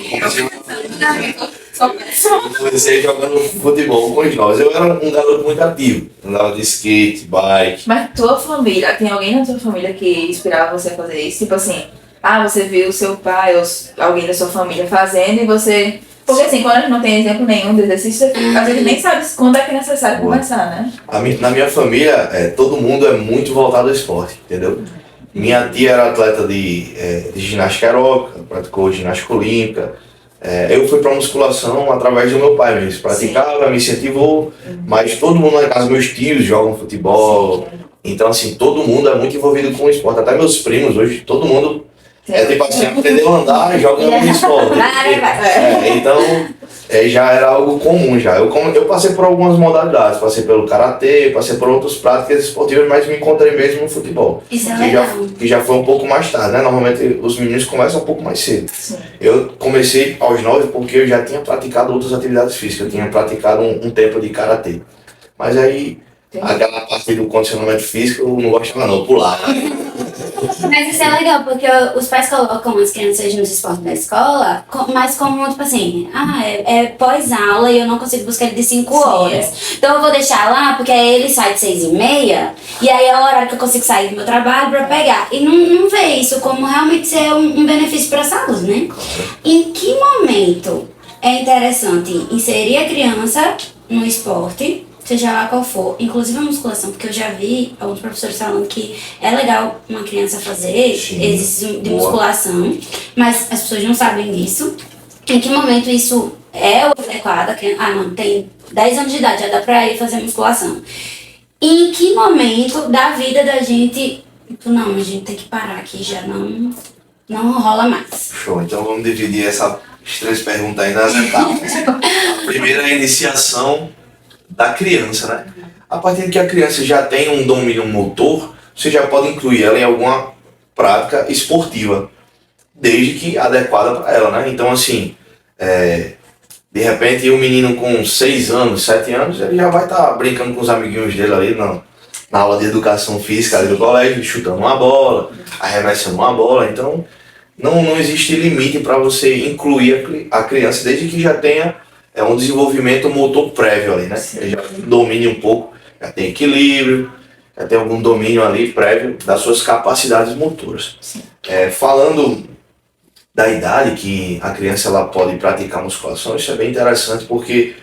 comecei jogando futebol com os 9. Eu era um garoto muito ativo. Andava de skate, bike. Mas tua família, tem alguém na tua família que inspirava você a fazer isso? Tipo assim, você viu o seu pai ou alguém da sua família fazendo e você... Porque assim, quando a gente não tem exemplo nenhum de exercício, a gente nem sabe quando é que é necessário começar, né? Na minha família, todo mundo é muito voltado ao esporte, entendeu? Minha tia era atleta de ginástica aeróbica, praticou ginástica olímpica. Eu fui para musculação através do meu pai mesmo. Praticava, me incentivou, mas todo mundo lá em casa, meus tios jogam futebol. Então, assim, todo mundo é muito envolvido com o esporte. Até meus primos hoje, todo mundo tipo assim, aprendeu a andar e joga no esporte. Então, já era algo comum já. Eu passei por algumas modalidades, passei pelo karatê, passei por outras práticas esportivas, mas me encontrei mesmo no futebol. Isso é legal. Que já foi um pouco mais tarde, né? Normalmente os meninos começam um pouco mais cedo. Sim. Eu comecei aos 9 porque eu já tinha praticado outras atividades físicas. Eu tinha praticado um tempo de karatê. Mas aí, aquela parte do condicionamento físico, eu não gostava não, pular. Mas isso é legal, porque os pais colocam as crianças nos esportes da escola, mas como, tipo assim, é pós-aula e eu não consigo buscar ele de 5 horas. Então eu vou deixar lá, porque aí ele sai de 6h30, e aí é o horário que eu consigo sair do meu trabalho pra pegar. E não vê isso como realmente ser um benefício pra saúde, né? Em que momento é interessante inserir a criança no esporte, seja lá qual for, inclusive a musculação, porque eu já vi alguns professores falando que é legal uma criança fazer exercício de musculação, mas as pessoas não sabem disso. Em que momento isso é o adequado? Não, tem 10 anos de idade, já dá pra ir fazer musculação. E em que momento da vida da gente, não, a gente tem que parar aqui, já não rola mais. Show, então vamos dividir essas 3 perguntas aí nas etapas. A primeira é a iniciação da criança, né? A partir de que a criança já tem um domínio motor, você já pode incluir ela em alguma prática esportiva, desde que adequada para ela, né? Então, assim, de repente, um menino com 6 anos, 7 anos, ele já vai estar brincando com os amiguinhos dele ali na aula de educação física ali do colégio, chutando uma bola, arremessando uma bola. Então, não existe limite para você incluir a criança, desde que já tenha um desenvolvimento motor prévio ali, né? Ele já domine um pouco, já tem equilíbrio, já tem algum domínio ali prévio das suas capacidades motoras. Falando da idade que a criança ela pode praticar musculação, isso é bem interessante porque,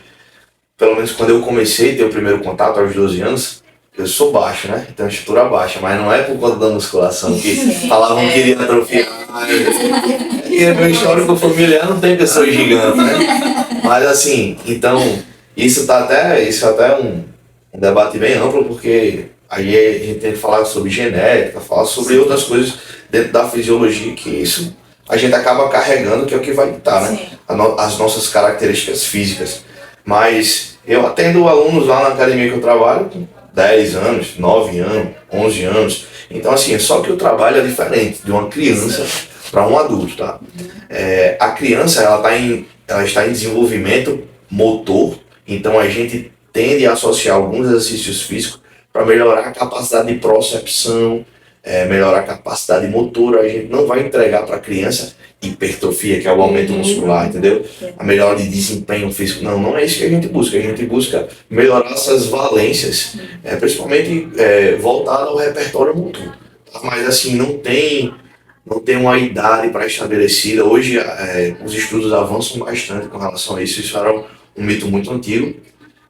pelo menos quando eu comecei a ter o primeiro contato aos 12 anos, eu sou baixo, né? Então, estrutura baixa, mas não é por conta da musculação, que falavam que queria atrofiar. E meu histórico familiar não tem pessoas gigantes, né? Mas assim, então, isso é até um debate bem amplo, porque aí a gente tem que falar sobre genética, falar sobre outras coisas dentro da fisiologia, que isso a gente acaba carregando, que é o que vai ditar, né? As nossas características físicas. Mas eu atendo alunos lá na academia que eu trabalho com 10 anos, 9 anos, 11 anos. Então, assim, só que o trabalho é diferente de uma criança para um adulto, tá? A criança, ela está em desenvolvimento motor, então a gente tende a associar alguns exercícios físicos para melhorar a capacidade de procepção, melhorar a capacidade motora. A gente não vai entregar para a criança hipertrofia, que é o aumento muscular, entendeu? A melhora de desempenho físico. Não é isso que a gente busca. A gente busca melhorar essas valências, principalmente voltada ao repertório motor. Mas assim, não tem uma idade pré-estabelecida. Hoje os estudos avançam bastante com relação a isso. Isso era um mito muito antigo.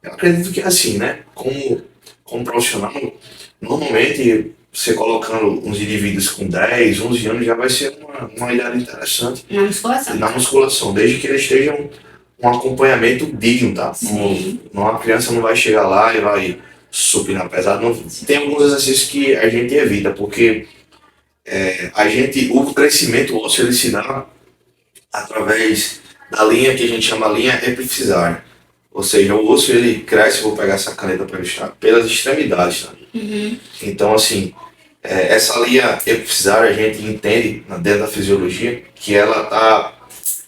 Eu acredito que é assim, né? Como profissional, normalmente você colocando uns indivíduos com 10, 11 anos já vai ser uma idade interessante. Na musculação. Na musculação, desde que eles estejam um acompanhamento digno, tá? A criança não vai chegar lá e vai supinar pesado. Não, tem alguns exercícios que a gente evita, porque o crescimento ósseo ele se dá através da linha que a gente chama linha epifisária. Ou seja, o osso ele cresce, vou pegar essa caneta para ilustrar, pelas extremidades. Tá? Então, assim, essa linha epifisária a gente entende dentro da fisiologia que ela está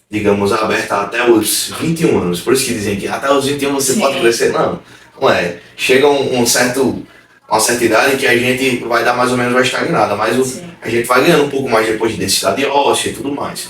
digamos, aberta até os 21 anos. Por isso que dizem que até os 21 você Sim. pode crescer. Não, não é. Chega uma certa idade que a gente vai dar mais ou menos uma estagnada, mas a gente vai ganhando um pouco mais depois de densidade óssea e tudo mais.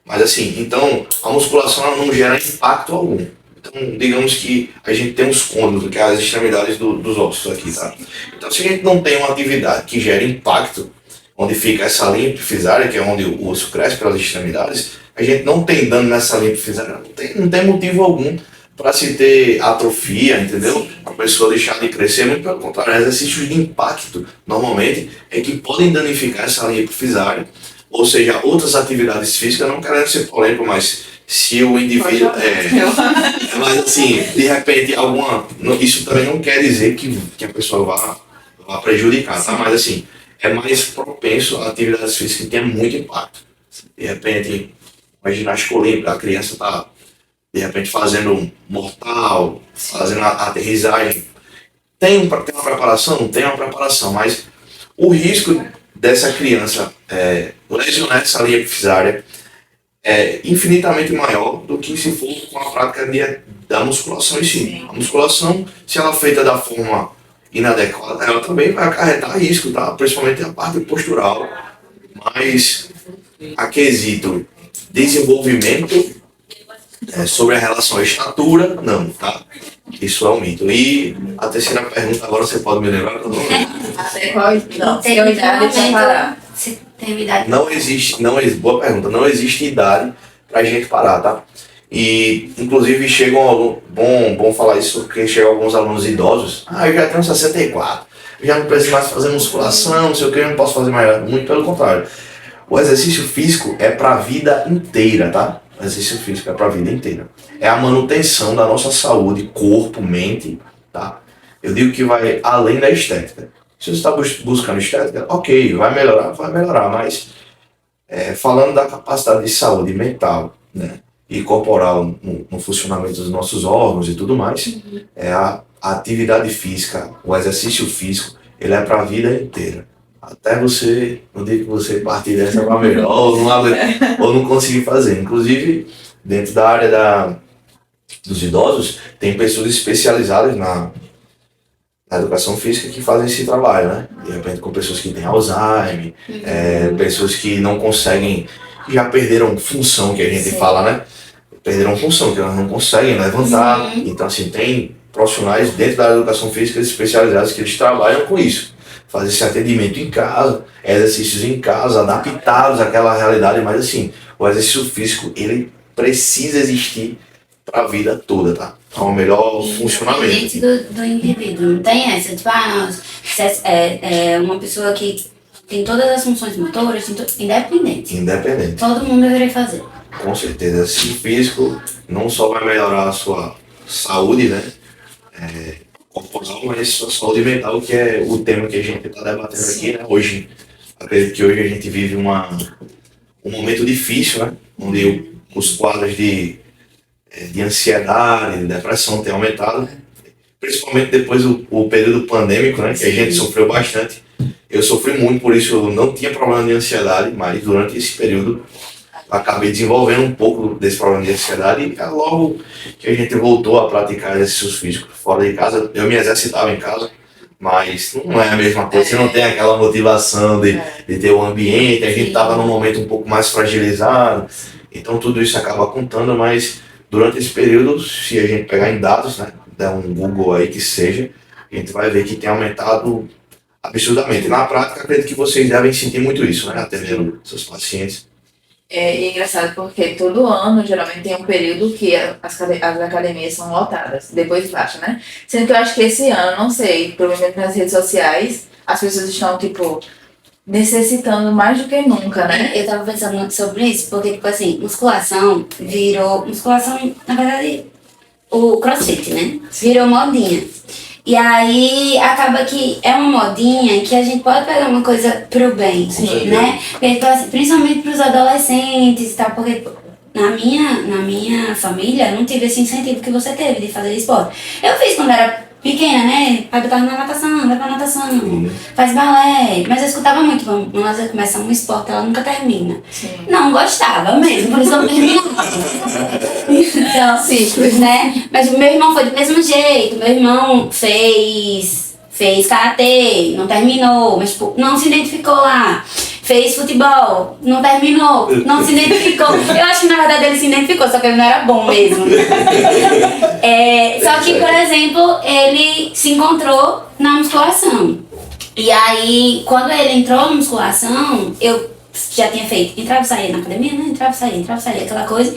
Mas assim, então a musculação ela não gera impacto algum. Então, digamos que a gente tem os côndilos, que é as extremidades dos ossos aqui, tá? Então, se a gente não tem uma atividade que gera impacto, onde fica essa linha epifisária, que é onde o osso cresce pelas extremidades, a gente não tem dano nessa linha epifisária, não tem motivo algum para se ter atrofia, entendeu? A pessoa deixar de crescer, muito pelo contrário, exercícios de impacto, normalmente, é que podem danificar essa linha epifisária, ou seja, outras atividades físicas, não querendo ser polêmico, mas se o indivíduo... mas assim, de repente, isso também não quer dizer que a pessoa vá prejudicar, tá? Mas assim, é mais propenso a atividades físicas que tenham muito impacto. De repente, uma ginástica olímpica, a criança está, de repente, fazendo um mortal, fazendo a aterrissagem. Tem uma preparação? Tem uma preparação, mas o risco dessa criança lesionar essa linha epifisária é infinitamente maior do que se for com a prática da musculação em si. A musculação, se ela é feita da forma inadequada, ela também vai acarretar risco, tá? Principalmente a parte postural. Mas a quesito desenvolvimento sobre a relação à estatura, não, tá? Isso é um mito. E a terceira pergunta, agora você pode me lembrar? Até qual idade para parar? Se tem idade. Não existe, boa pergunta, não existe idade pra gente parar, tá? E, inclusive, chegam bom falar isso, porque chegam alguns alunos idosos, eu já tenho 64, eu já não preciso mais fazer musculação, não sei o que, eu não posso fazer mais. Muito pelo contrário. O exercício físico é pra vida inteira, tá? O exercício físico é pra vida inteira. É a manutenção da nossa saúde, corpo, mente, tá? Eu digo que vai além da estética. Se você está buscando estética, ok, vai melhorar, mas falando da capacidade de saúde mental, né, e corporal no funcionamento dos nossos órgãos e tudo mais, a atividade física, o exercício físico, ele é para a vida inteira. Até você, no dia que você partir dessa para melhor, ou não conseguir fazer. Inclusive, dentro da área dos idosos, tem pessoas especializadas na educação física que fazem esse trabalho, né? De repente com pessoas que têm Alzheimer, pessoas que não conseguem, que já perderam função, que a gente fala, né? Perderam função, que elas não conseguem levantar. Então, assim, tem profissionais dentro da educação física especializados que eles trabalham com isso. Fazem esse atendimento em casa, exercícios em casa, adaptados àquela realidade, mas assim, o exercício físico, ele precisa existir para a vida toda, tá? Para o melhor funcionamento. Independente do indivíduo, não tem essa, tipo, é uma pessoa que tem todas as funções motoras, independente. Independente. Todo mundo deveria fazer. Com certeza, esse físico não só vai melhorar a sua saúde, né? Corporal, mas sua saúde mental, que é o tema que a gente está debatendo aqui, né? Hoje, acredito que hoje a gente vive um momento difícil, né? Onde os quadros de ansiedade, de depressão têm aumentado, principalmente depois do período pandêmico, né? Que a gente sofreu bastante. Eu sofri muito, por isso eu não tinha problema de ansiedade, mas durante esse período acabei desenvolvendo um pouco desse problema de ansiedade e logo que a gente voltou a praticar exercícios físicos fora de casa, eu me exercitava em casa, mas não é a mesma coisa, você não tem aquela motivação de ter um ambiente, a gente estava num momento um pouco mais fragilizado, então tudo isso acaba contando, mas durante esse período, se a gente pegar em dados, né, der um Google aí que seja, a gente vai ver que tem aumentado absurdamente. Na prática, acredito que vocês devem sentir muito isso, né, atendendo seus pacientes. E é engraçado porque todo ano, geralmente, tem um período que as academias são lotadas, depois baixa, né? Sendo que eu acho que esse ano, não sei, provavelmente nas redes sociais, as pessoas estão, tipo, necessitando mais do que nunca, né? Eu tava pensando muito sobre isso, porque, tipo assim, musculação, na verdade, o crossfit, né? Virou modinha. E aí, acaba que é uma modinha que a gente pode pegar uma coisa pro bem, né? Porque, principalmente pros adolescentes e tal, porque na minha família não tive esse incentivo que você teve de fazer esporte. Eu fiz quando era pequena, né? Vai botar na natação, vai pra natação, faz balé. Mas eu escutava muito, vamos começar um esporte, ela nunca termina. Sim. Não gostava mesmo, por isso eu não terminava. Então, Simples. né? Mas o meu irmão foi do mesmo jeito, meu irmão fez karatê, não terminou, mas tipo, não se identificou lá. Fez futebol, não terminou, não se identificou. Eu acho que na verdade ele se identificou, só que ele não era bom mesmo. Só que, por exemplo, ele se encontrou na musculação. E aí, quando ele entrou na musculação, eu já tinha feito, entrava e saía na academia, né? Entrava e saía, aquela coisa.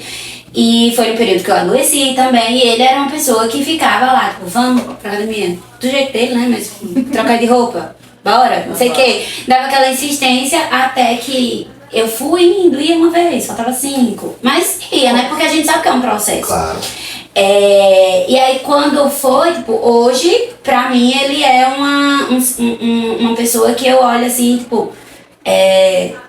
E foi no período que eu adoeci também, e ele era uma pessoa que ficava lá, tipo, vamos pra academia, do jeito dele, né? Mas trocar de roupa. Bora, não sei o que. Dava aquela insistência até que eu fui indo, ia uma vez, faltava 5. Mas ia, né? Porque a gente sabe que é um processo. Claro. E aí quando foi, tipo, hoje, pra mim, ele é uma pessoa que eu olho assim, tipo,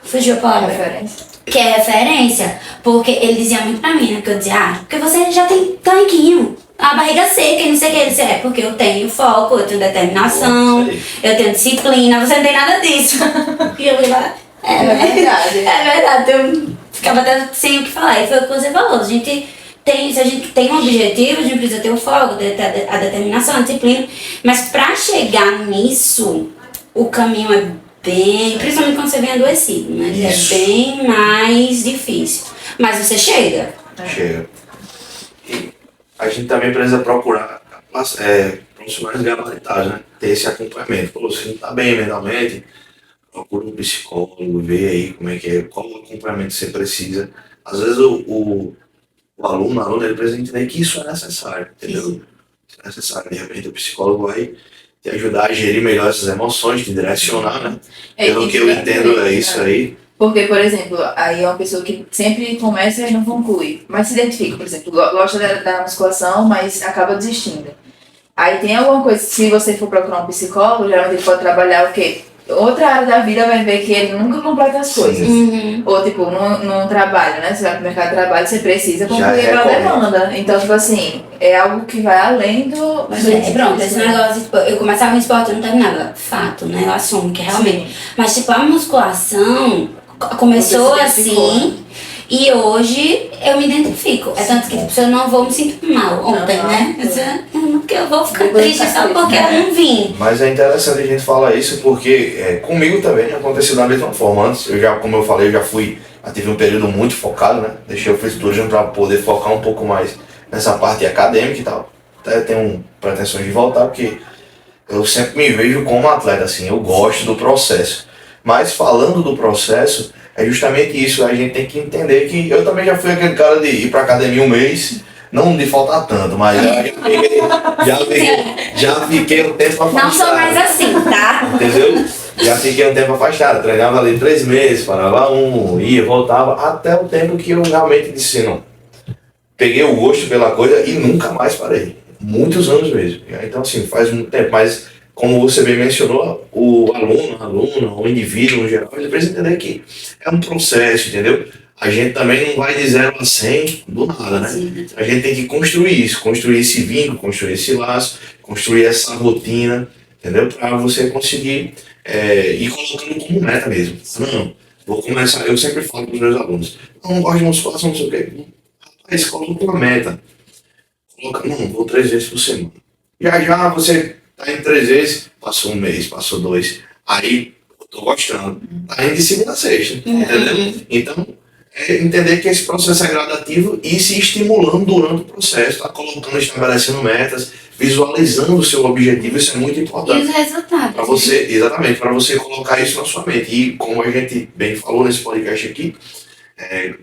fugiu a palavra. Referência. Que é referência. Porque ele dizia muito pra mim, né? Que eu dizia, porque você já tem tanquinho. A barriga seca e não sei o que. Ele disse, porque eu tenho foco, eu tenho determinação, eu tenho disciplina, você não tem nada disso. E eu lá, É verdade. É verdade, eu ficava até sem o que falar. E foi o que você falou, se a gente tem um objetivo, a gente precisa ter o foco, ter a determinação, a disciplina. Mas pra chegar nisso, o caminho é bem, principalmente quando você vem adoecido, né? Isso. É bem mais difícil. Mas você chega. Chega. E a gente também precisa procurar profissionais gabaritados, né? Ter esse acompanhamento. Pô, você não tá bem mentalmente, procura um psicólogo, vê aí como é que é, qual o acompanhamento você precisa. Às vezes o aluno, a aluna, ele precisa entender que isso é necessário, entendeu? Isso é necessário. De repente o psicólogo vai te ajudar a gerir melhor essas emoções, te direcionar, né? Pelo que eu entendo é isso aí. Porque, por exemplo, aí é uma pessoa que sempre começa e não conclui, mas se identifica, por exemplo, gosta da musculação, mas acaba desistindo. Aí tem alguma coisa, se você for procurar um psicólogo, geralmente ele pode trabalhar o quê? Outra área da vida vai ver que ele nunca completa as coisas. Uhum. Ou, tipo, num trabalho, né? Você vai pro mercado de trabalho, você precisa concluir aquela recomendo. demanda. Então, tipo assim, é algo que vai além do... Mas pronto, esse negócio, tipo, eu começava no esporte e não terminava. Fato, né? Eu assumo que realmente. Sim. Mas, tipo, a musculação começou Você se identificou, assim. E hoje eu me identifico. É tanto que tipo, se eu não vou, me sinto mal ontem, Aham. né? Porque eu vou ficar Depois triste tá só triste, porque né? eu não vim. Mas é interessante a gente falar isso porque comigo também aconteceu da mesma forma. Antes, como eu falei, eu tive um período muito focado, né? Deixei o fisiculturismo para poder focar um pouco mais nessa parte acadêmica e tal. Até tenho pretensões de voltar, porque eu sempre me vejo como atleta, assim, eu gosto do processo. Mas falando do processo, é justamente isso, a gente tem que entender que eu também já fui aquele cara de ir pra academia um mês, não de faltar tanto, mas já fiquei um tempo afastado. Não sou mais assim, tá? Entendeu? Já fiquei um tempo afastado, treinava ali 3 meses, parava ia, voltava, até o tempo que eu realmente disse, não, peguei o gosto pela coisa e nunca mais parei. Muitos anos mesmo. Então assim, faz muito tempo, mas como você bem mencionou, o aluno, a aluna, o indivíduo no geral, ele precisa entender que é um processo, entendeu? A gente também não vai de 0 a 100 do nada, né? Sim. A gente tem que construir isso, construir esse vínculo, construir esse laço, construir essa rotina, entendeu? Para você conseguir ir colocando como meta mesmo. Não, vou começar, eu sempre falo para os meus alunos, não gosto de musculação, não sei o quê. Rapaz, coloca uma meta. Vou 3 vezes por semana. Já você tá indo 3 vezes, passou um mês, passou 2. Aí, eu tô gostando. Tá indo de segunda a sexta, entendeu? Então, entender que esse processo é gradativo e se estimulando durante o processo, tá colocando, estabelecendo metas, visualizando o seu objetivo, isso é muito E importante. os resultados. Para você, exatamente, para você colocar isso na sua mente. E como a gente bem falou nesse podcast aqui,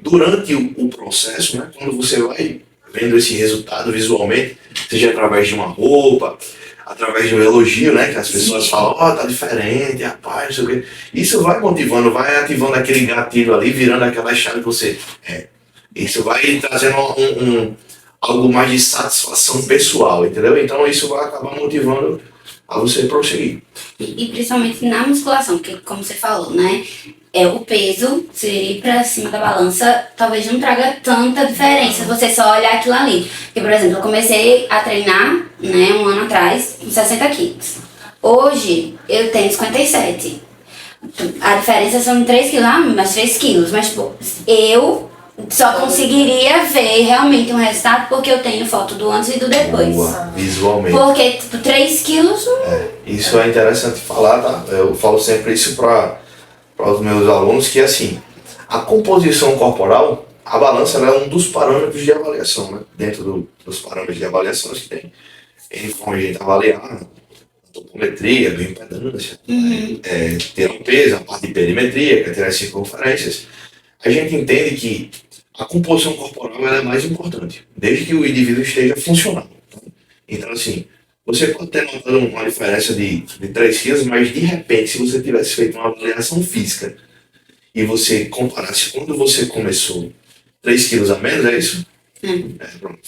durante o processo, né, quando você vai vendo esse resultado visualmente, seja através de uma roupa, através de um elogio, né, que as pessoas falam, tá diferente, rapaz, não sei o quê. Isso vai motivando, vai ativando aquele gatilho ali, virando aquela chave que você... Isso vai trazendo algo mais de satisfação pessoal, entendeu? Então isso vai acabar motivando a você prosseguir. E principalmente na musculação, porque como você falou, né? O peso, se ir pra cima da balança, talvez não traga tanta diferença se você só olhar aquilo ali. Porque, por exemplo, eu comecei a treinar, né, um ano atrás, com 60 quilos. Hoje, eu tenho 57. A diferença são 3 quilos, mais 3 quilos. Mas, tipo, eu só conseguiria ver realmente um resultado porque eu tenho foto do antes e do depois. Boa, visualmente. Porque, tipo, 3 quilos... Isso é interessante falar, tá? Eu falo sempre isso para os meus alunos, que assim, a composição corporal, a balança ela é um dos parâmetros de avaliação, né? Dentro dos parâmetros de avaliação que tem. Ele como a gente avaliar topometria, bioimpedância, ter um peso, a parte de perimetria, que é ter as circunferências. A gente entende que a composição corporal ela é mais importante, desde que o indivíduo esteja funcionando. Tá? Então, assim, você pode ter notado uma diferença de 3 quilos, mas de repente, se você tivesse feito uma avaliação física e você comparasse quando você começou 3 quilos a menos, é isso? Pronto,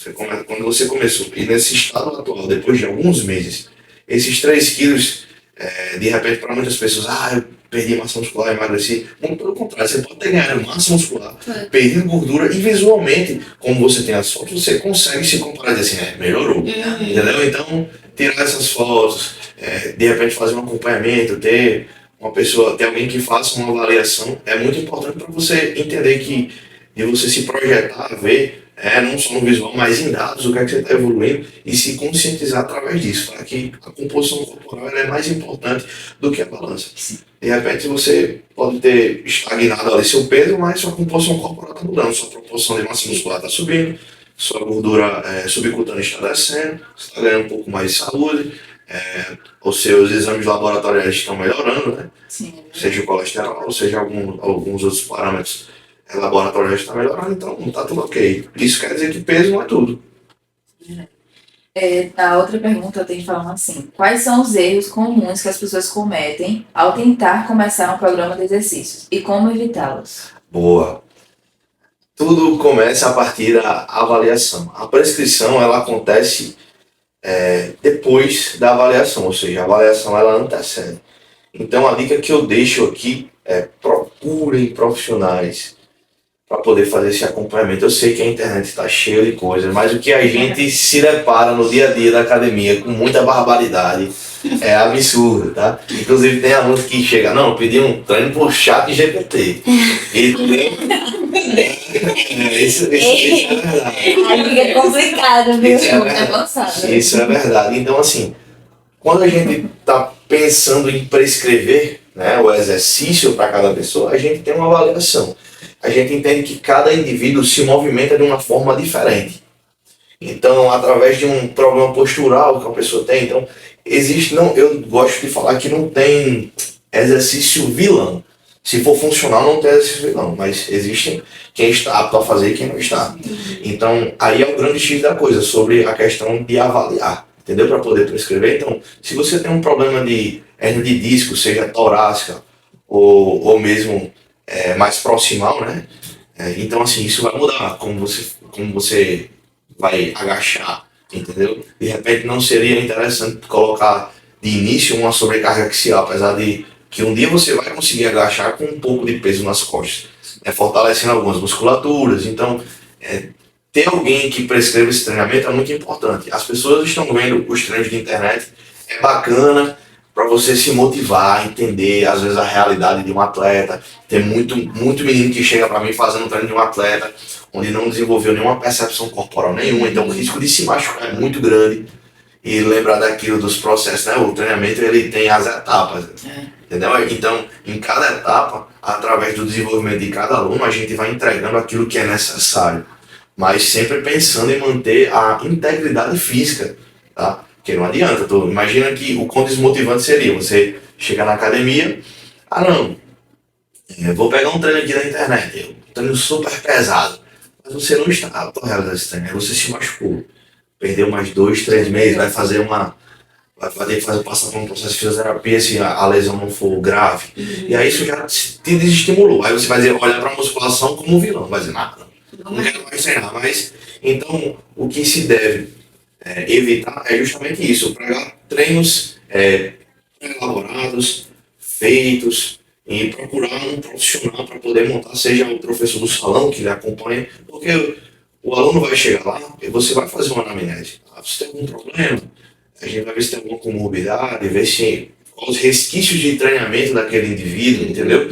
quando você começou, e nesse estado atual, depois de alguns meses, esses 3 quilos, de repente, para muitas pessoas, eu perdi massa muscular, emagreci. Muito pelo contrário, você pode ter ganhado massa muscular, perdido gordura, e visualmente, como você tem as fotos, você consegue se comparar e dizer assim, melhorou. Entendeu? Então, tirar essas fotos, de repente fazer um acompanhamento, ter uma pessoa, ter alguém que faça uma avaliação, é muito importante para você entender que, de você se projetar, ver, não só no visual, mas em dados, o que é que você está evoluindo e se conscientizar através disso, para que a composição corporal ela é mais importante do que a balança. De repente você pode ter estagnado ali seu peso, mas sua composição corporal está mudando, sua proporção de massa muscular está subindo, sua gordura subcutânea está descendo, você está ganhando um pouco mais de saúde, os seus exames laboratoriais estão melhorando, né? Sim. Seja o colesterol, seja alguns outros parâmetros laboratoriais está melhorando, então está tudo ok. Isso quer dizer que peso não é tudo. A outra pergunta tem falando assim: quais são os erros comuns que as pessoas cometem ao tentar começar um programa de exercícios e como evitá-los? Boa. Tudo começa a partir da avaliação. A prescrição ela acontece depois da avaliação, ou seja, a avaliação ela antecede. Então a dica que eu deixo aqui é procurem profissionais para poder fazer esse acompanhamento. Eu sei que a internet está cheia de coisas, mas o que a gente se depara no dia a dia da academia com muita barbaridade é absurdo, tá? Inclusive tem aluno que chega, não, eu pedi um treino por chat GPT. Isso é verdade. Aí fica complicado, viu? Isso é Muito verdade. avançado. Isso é verdade. Então, assim, quando a gente está pensando em prescrever, né, o exercício para cada pessoa, a gente tem uma avaliação. A gente entende que cada indivíduo se movimenta de uma forma diferente. Então, através de um problema postural que a pessoa tem, então, eu gosto de falar que não tem exercício vilão. Se for funcional, não tem exercício vilão, mas existem quem está apto a fazer e quem não está. Então, aí é o grande X da coisa, sobre a questão de avaliar, entendeu? Para poder prescrever. Então, se você tem um problema de hernia de disco, seja torácica ou mesmo mais proximal, né? Então, assim, isso vai mudar como você vai agachar, entendeu? De repente, não seria interessante colocar de início uma sobrecarga axial, apesar de que um dia você vai conseguir agachar com um pouco de peso nas costas, fortalecendo algumas musculaturas. Então, ter alguém que prescreva esse treinamento é muito importante. As pessoas estão vendo os treinos de internet, é bacana para você se motivar, entender às vezes a realidade de um atleta. Tem muito menino que chega para mim fazendo um treino de um atleta onde não desenvolveu nenhuma percepção corporal nenhuma, então o risco de se machucar é muito grande. E lembrar daquilo dos processos, né? O treinamento ele tem as etapas, entendeu? Então, em cada etapa, através do desenvolvimento de cada aluno, a gente vai entregando aquilo que é necessário, mas sempre pensando em manter a integridade física, tá? Porque não adianta, imagina que o quão desmotivante seria você chegar na academia, eu vou pegar um treino aqui na internet, um treino super pesado, mas você não está apto a realizar esse treino, aí você se machucou. Perdeu mais 2, 3 meses, vai ter que passar por um processo de fisioterapia se a lesão não for grave. E aí isso já te desestimulou. Aí você vai olhar para a musculação como um vilão, vai dizer, não quero mais treinar. Mas, então, o que se deve evitar é justamente isso, pegar treinos elaborados, feitos, e procurar um profissional para poder montar, seja o professor do salão que lhe acompanha, porque o aluno vai chegar lá e você vai fazer uma anamnese. Ah, você tem algum problema? A gente vai ver se tem alguma comorbidade, ver se quais os resquícios de treinamento daquele indivíduo, entendeu?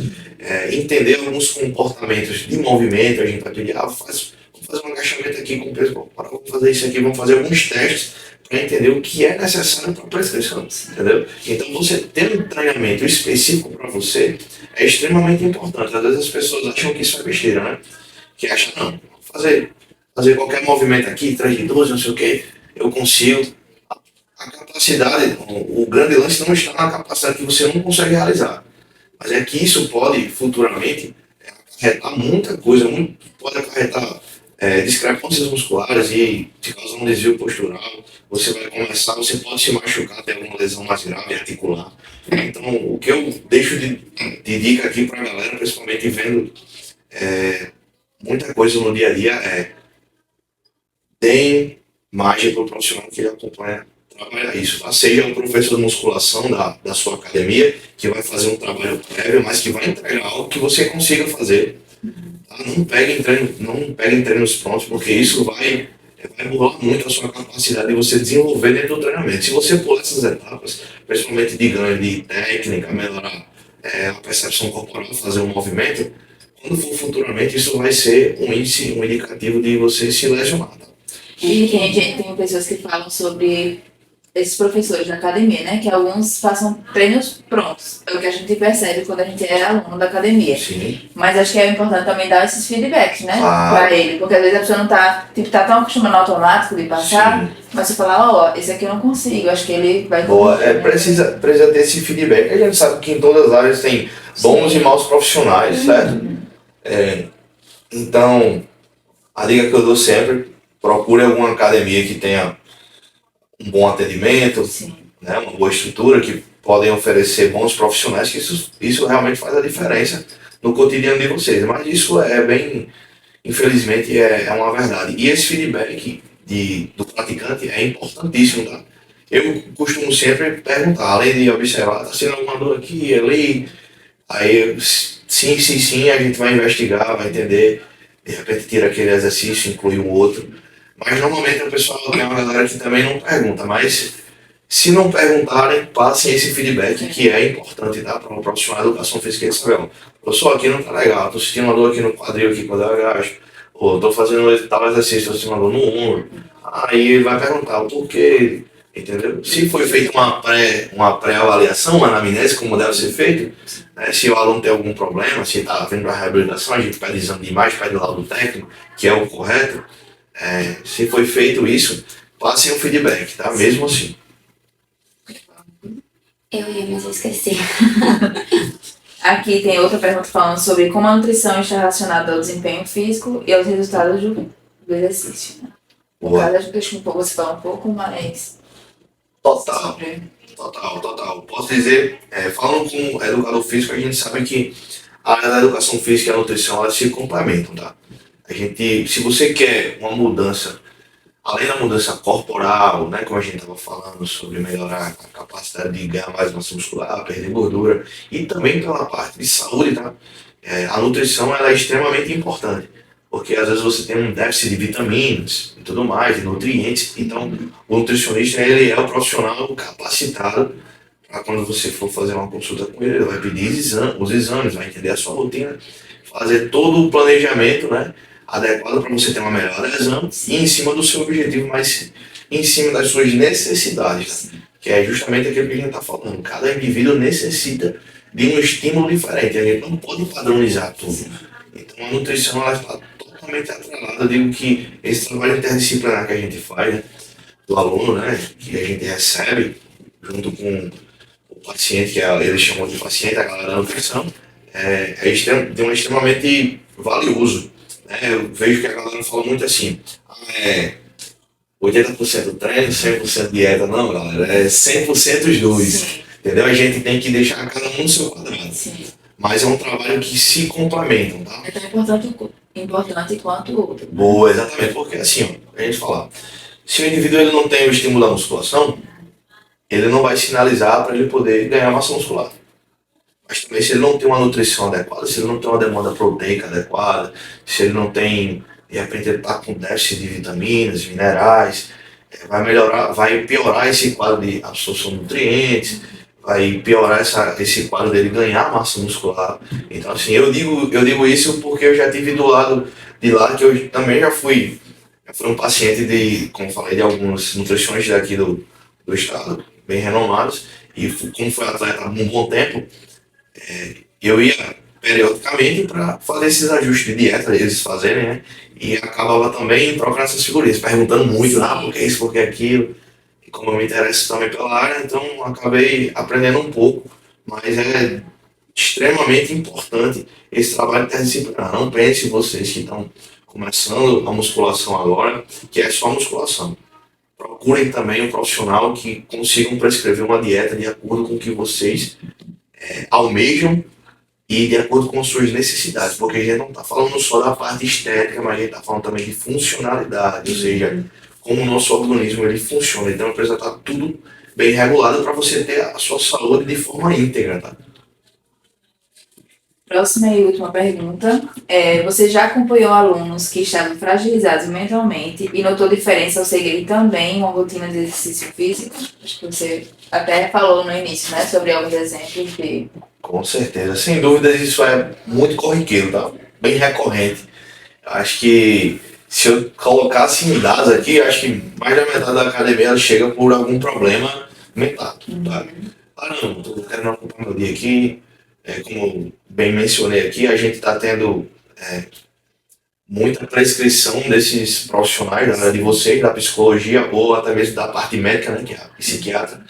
Entender alguns comportamentos de movimento, a gente vai pedir, vamos fazer um agachamento aqui com o peso corporal, vamos fazer isso aqui, vamos fazer alguns testes para entender o que é necessário para a prescrição, entendeu? Então você ter um treinamento específico para você é extremamente importante. Às vezes as pessoas acham que isso é besteira, né? Que acham, não, fazer qualquer movimento aqui, 3 de 12, não sei o que, eu consigo. A capacidade, o grande lance não está na capacidade que você não consegue realizar, mas é que isso pode futuramente acarretar muita coisa, pode acarretar discrepâncias musculares e te causar um desvio postural. Você pode se machucar, ter alguma lesão mais grave articular. Então, o que eu deixo de dica aqui para a galera, principalmente vendo muita coisa no dia a dia, deem margem para o profissional que lhe acompanha trabalhar isso, tá? Seja um professor de musculação da sua academia, que vai fazer um trabalho prévio, mas que vai entregar algo que você consiga fazer. Tá? Não peguem treinos prontos, porque isso vai burlar muito a sua capacidade de você desenvolver dentro do treinamento. Se você pular essas etapas, principalmente de ganho de técnica, melhorar a percepção corporal, fazer um movimento, quando for futuramente, isso vai ser um índice, um indicativo de você se lesionar. Tá? E tem pessoas que falam sobre esses professores da academia, né? Que alguns façam treinos prontos. É o que a gente percebe quando a gente é aluno da academia. Sim. Mas acho que é importante também dar esses feedbacks, né? Claro. Pra ele. Porque às vezes a pessoa não tá tão acostumada ao automático de passar, Sim. mas você fala, esse aqui eu não consigo. Acho que ele vai... Boa, precisa ter esse feedback. A gente sabe que em todas as áreas tem bons e maus profissionais, certo? Então, a dica que eu dou sempre, procure alguma academia que tenha um bom atendimento, né, uma boa estrutura, que podem oferecer bons profissionais, que isso realmente faz a diferença no cotidiano de vocês. Mas isso infelizmente, é uma verdade. E esse feedback do praticante é importantíssimo, tá? Eu costumo sempre perguntar, além de observar, está sendo alguma dor aqui, ali, aí sim, a gente vai investigar, vai entender, de repente tira aquele exercício, inclui um outro. Mas normalmente o pessoal tem uma galera que também não pergunta, mas se não perguntarem, passem esse feedback que é importante, tá? Para um profissional de educação física ele saber, professor, aqui não tá legal, tô sentindo uma dor aqui no quadril, aqui quando eu agacho, ou tô fazendo tal exercício, tô sentindo uma dor no ombro. Aí ele vai perguntar o porquê, entendeu? Se foi feita uma pré-avaliação, uma anamnese, como deve ser feito, né? Se o aluno tem algum problema, se está vindo a reabilitação, a gente pede exame de imagem, pede o laudo técnico, que é o correto. Se foi feito isso, passem um feedback, tá? Mesmo assim. Mas eu esqueci. Aqui tem outra pergunta falando sobre como a nutrição está relacionada ao desempenho físico e aos resultados do exercício. Né? No caso, acho que deixa você falar um pouco, mas... Total. Posso dizer, falando como educador físico, a gente sabe que a área da educação física e a nutrição, elas se complementam, tá? Se você quer uma mudança, além da mudança corporal, né, como a gente estava falando sobre melhorar a capacidade de ganhar mais massa muscular, perder gordura, e também pela parte de saúde, tá? A nutrição ela é extremamente importante, porque às vezes você tem um déficit de vitaminas e tudo mais, de nutrientes, então o nutricionista ele é o profissional capacitado para quando você for fazer uma consulta com ele vai pedir os exames, vai entender a sua rotina, fazer todo o planejamento, né, adequado para você ter uma melhor adesão e em cima do seu objetivo, mas em cima das suas necessidades, tá? Que é justamente aquilo que a gente está falando. Cada indivíduo necessita de um estímulo diferente, a gente não pode padronizar tudo. Então a nutrição ela está totalmente atrelada. Eu digo que esse trabalho interdisciplinar que a gente faz, né, do aluno, né, que a gente recebe junto com o paciente, que eles chamam de paciente, a galera da nutrição, é extremamente valioso. Eu vejo que a galera fala muito assim, 80% treino, 100% dieta. Não, galera, é 100% os dois. Sim. Entendeu? A gente tem que deixar cada um no seu quadrado. Sim. Mas é um trabalho que se complementam, tá? É tão importante quanto o outro. Boa, exatamente. Porque assim, a gente fala, se o indivíduo ele não tem o estímulo da musculação, ele não vai sinalizar para ele poder ganhar massa muscular. Mas também se ele não tem uma nutrição adequada, se ele não tem uma demanda proteica adequada, se ele não tem, de repente ele está com déficit de vitaminas, minerais, vai piorar esse quadro de absorção de nutrientes, vai piorar esse quadro dele ganhar massa muscular. Então assim, eu digo isso porque eu já tive do lado de lá, que eu também já fui um paciente de, como falei, de algumas nutricionistas daqui do estado, bem renomados, e como foi atleta há um bom tempo, eu ia periodicamente para fazer esses ajustes de dieta, eles fazerem, né? E acabava também trocando essas figurinhas, perguntando muito, por que isso, por que aquilo. E como eu me interesso também pela área, então acabei aprendendo um pouco. Mas é extremamente importante esse trabalho interdisciplinar. Não pense vocês que estão começando a musculação agora, que é só musculação. Procurem também um profissional que consigam prescrever uma dieta de acordo com o que vocês almejam e de acordo com suas necessidades, porque a gente não está falando só da parte estética, mas a gente está falando também de funcionalidade, ou seja, como o nosso organismo ele funciona. Então precisa estar tudo bem regulado para você ter a sua saúde de forma íntegra, tá? Próxima e última pergunta. Você já acompanhou alunos que estavam fragilizados mentalmente e notou diferença ao seguir também uma rotina de exercício físico? Acho que você até falou no início, né, sobre alguns exemplos de... Com certeza, sem dúvidas isso é muito corriqueiro, tá? Bem recorrente. Acho que se eu colocasse em dados aqui, acho que mais da metade da academia ela chega por algum problema mental, tá? Não, tô querendo ocupar meu dia aqui, como bem mencionei aqui, a gente está tendo muita prescrição desses profissionais, da área de vocês, da psicologia ou até mesmo da parte médica, né, que é a psiquiatra.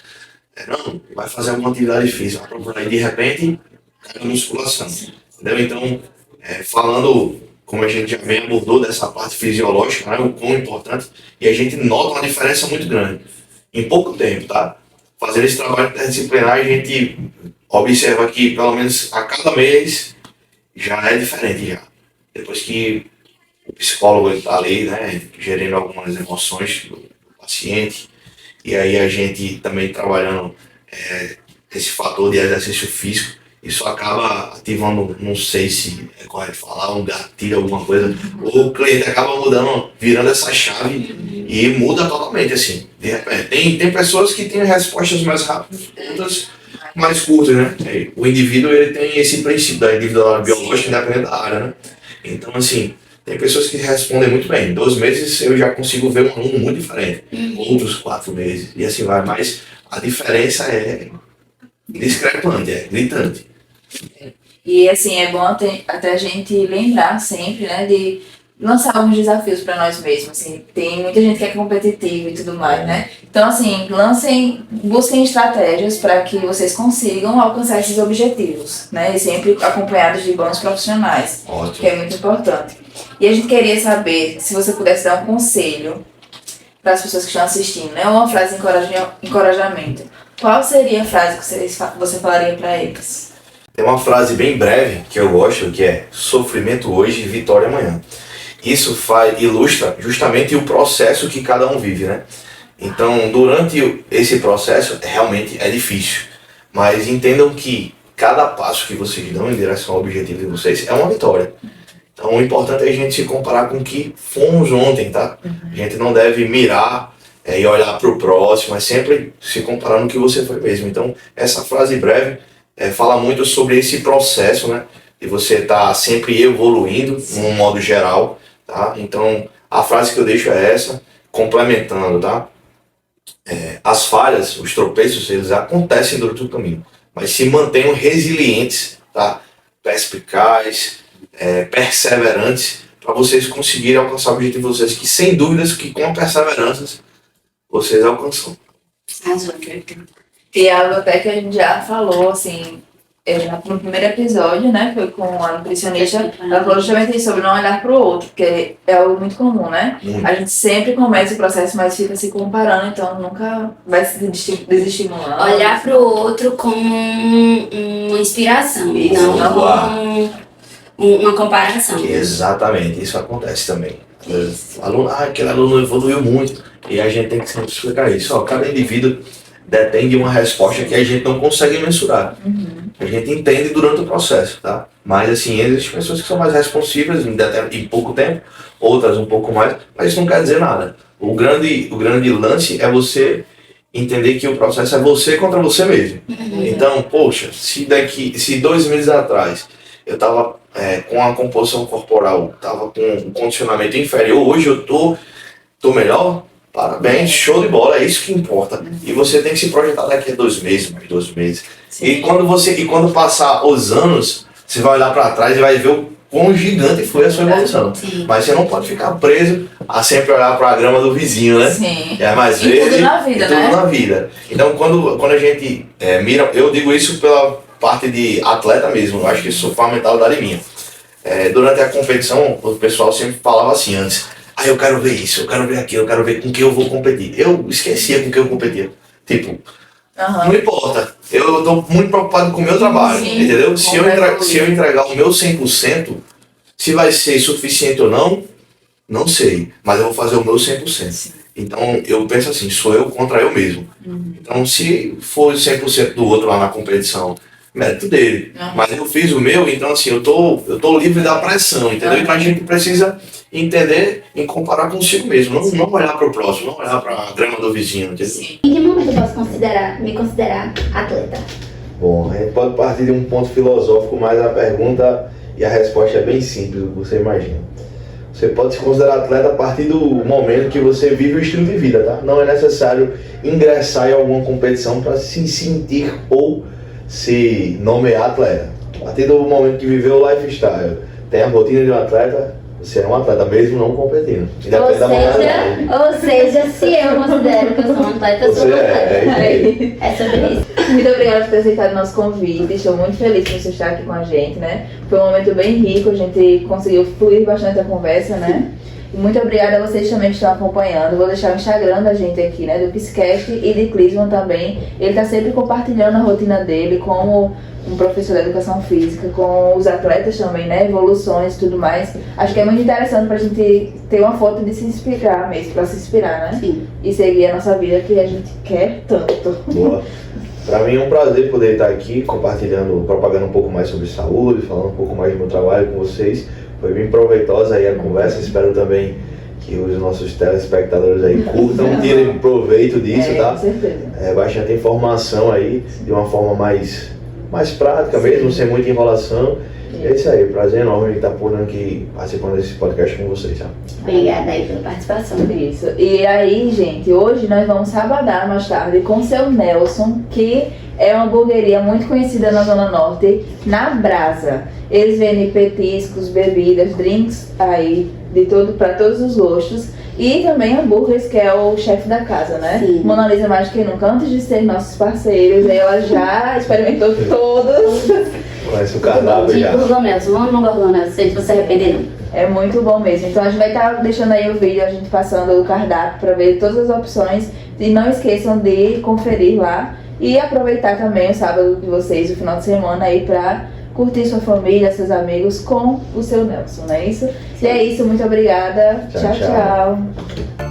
Não, vai fazer alguma atividade física, vai procurar e de repente cai na musculação, entendeu? Então, falando como a gente já bem abordou dessa parte fisiológica, né, o quão importante, e a gente nota uma diferença muito grande em pouco tempo, tá? Fazendo esse trabalho interdisciplinar, a gente observa que pelo menos a cada mês já é diferente já. Depois que o psicólogo está ali, né, gerindo algumas emoções do paciente, e aí a gente também trabalhando esse fator de exercício físico, isso acaba ativando, não sei se é correto falar, um gatilho, alguma coisa, ou o cliente acaba mudando, virando essa chave e muda totalmente, assim, de repente. Tem pessoas que têm respostas mais rápidas, outras mais curtas, né? O indivíduo, ele tem esse princípio da individualidade biológica independente da área, né? Então, assim, tem pessoas que respondem muito bem. Em 2 meses eu já consigo ver um aluno muito diferente. Outros 4 meses, e assim vai. Mas a diferença é discrepante, é gritante. E assim, é bom até a gente lembrar sempre, né, de lançar alguns desafios para nós mesmos. Assim, tem muita gente que é competitiva e tudo mais, né? Então, assim, busquem estratégias para que vocês consigam alcançar esses objetivos, né? E sempre acompanhados de bons profissionais, Ótimo. que é muito importante. E a gente queria saber se você pudesse dar um conselho para as pessoas que estão assistindo, né? Uma frase de encorajamento. Qual seria a frase que você falaria para eles? Tem uma frase bem breve que eu gosto, que é sofrimento hoje e vitória amanhã. Isso ilustra justamente o processo que cada um vive, né? Então, durante esse processo, realmente é difícil. Mas entendam que cada passo que vocês dão em direção ao objetivo de vocês é uma vitória. Então, o importante é a gente se comparar com o que fomos ontem, tá? A gente não deve mirar e olhar para o próximo, mas sempre se comparar no que você foi mesmo. Então, essa frase breve fala muito sobre esse processo, né? De você estar sempre evoluindo, num modo geral, tá? Então, a frase que eu deixo é essa, complementando, tá? As falhas, os tropeços, eles acontecem durante o caminho, mas se mantenham resilientes, tá? Perspicazes, perseverantes, para vocês conseguirem alcançar o objetivo de vocês, que sem dúvidas que com a perseverança vocês alcançam. E algo até que a gente já falou, assim, no primeiro episódio, né, foi com a nutricionista, ela falou justamente sobre não olhar para o outro, porque é algo muito comum, né? A gente sempre começa o processo, mas fica se comparando, então nunca vai se desestimulando. Olhar para o outro como uma inspiração, Isso, não como uma comparação. Exatamente, isso acontece também. Aquele aluno evoluiu muito, e a gente tem que sempre explicar isso. Cada indivíduo detém de uma resposta que a gente não consegue mensurar. A gente entende durante o processo, tá? Mas assim, existem pessoas que são mais responsivas em pouco tempo, outras um pouco mais, mas isso não quer dizer nada. O grande lance é você entender que o processo é você contra você mesmo. Então, poxa, se 2 meses atrás eu tava com a composição corporal, tava com um condicionamento inferior, hoje eu tô melhor, parabéns, show de bola, é isso que importa. E você tem que se projetar daqui a 2 meses, mais 2 meses. E quando passar os anos, você vai olhar para trás e vai ver o quão gigante foi a sua evolução. Sim. Mas você não pode ficar preso a sempre olhar para a grama do vizinho, né? Sim. É mais E verde. tudo na vida, e tudo né? na vida. Então, quando a gente mira, eu digo isso pela parte de atleta mesmo, eu acho que isso foi uma mentalidade minha. Durante a competição, o pessoal sempre falava assim antes: eu quero ver isso, eu quero ver aquilo, eu quero ver com quem eu vou competir. Eu esquecia com quem eu competia. Tipo, não importa, eu tô muito preocupado com o meu trabalho, Sim, entendeu? Se eu entregar o meu 100%, se vai ser suficiente ou não, não sei, mas eu vou fazer o meu 100%. Então eu penso assim, sou eu contra eu mesmo. Então se for 100% do outro lá na competição, mérito dele. Mas eu fiz o meu, então assim, eu tô livre da pressão, entendeu? Então a gente precisa entender e comparar consigo mesmo, não olhar para o próximo, não olhar para a grama do vizinho, entendeu? Em que momento eu posso me considerar atleta? Bom, a gente pode partir de um ponto filosófico, mas a pergunta e a resposta é bem simples, você imagina. Você pode se considerar atleta a partir do momento que você vive o estilo de vida, tá? Não é necessário ingressar em alguma competição para se sentir ou se nomear atleta. A partir do momento que viveu o lifestyle, tem a rotina de um atleta, você é um atleta mesmo não competindo. Ou seja, se eu considero que eu sou um atleta, eu sou um atleta. É sobre isso. Muito obrigada por ter aceitado o nosso convite. Estou muito feliz por você estar aqui com a gente, né? Foi um momento bem rico, a gente conseguiu fluir bastante a conversa, né? E muito obrigada a vocês também que estão acompanhando. Vou deixar o Instagram da gente aqui, né? Do Psicast e de Clisman também. Ele está sempre compartilhando a rotina dele como um professor de educação física, com os atletas também, né? Evoluções e tudo mais. Acho que é muito interessante pra gente ter uma foto de se inspirar mesmo, pra se inspirar, né? Sim. E seguir a nossa vida que a gente quer tanto. Boa. Para mim é um prazer poder estar aqui compartilhando, propagando um pouco mais sobre saúde, falando um pouco mais do meu trabalho com vocês. Foi bem proveitosa aí a conversa, espero também que os nossos telespectadores aí curtam, tirem proveito disso, tá? Com certeza. Bastante informação aí, de uma forma mais prática mesmo, sem muita enrolação. É isso aí, prazer enorme estar aqui participando desse podcast com vocês, tá? Obrigada aí pela participação. Isso. E aí, gente, hoje nós vamos sabadar mais tarde com o seu Nelson, que é uma hamburgueria muito conhecida na Zona Norte, na Brasa. Eles vendem petiscos, bebidas, drinks aí para todos os gostos. E também hambúrgueres, que é o chefe da casa, né? Sim. Mona Lisa, mais que nunca, antes de ser nossos parceiros, ela já experimentou todos. Conhece o cardápio já. Gorgonelson, vamos no Gorgonelson, se você arrepender não. É muito bom mesmo. Então a gente vai estar deixando aí o vídeo, a gente passando o cardápio para ver todas as opções. E não esqueçam de conferir lá e aproveitar também o sábado de vocês, o final de semana aí para curtir sua família, seus amigos com o seu Nelson, não é isso? E é isso, muito obrigada. Tchau, Tchau, tchau.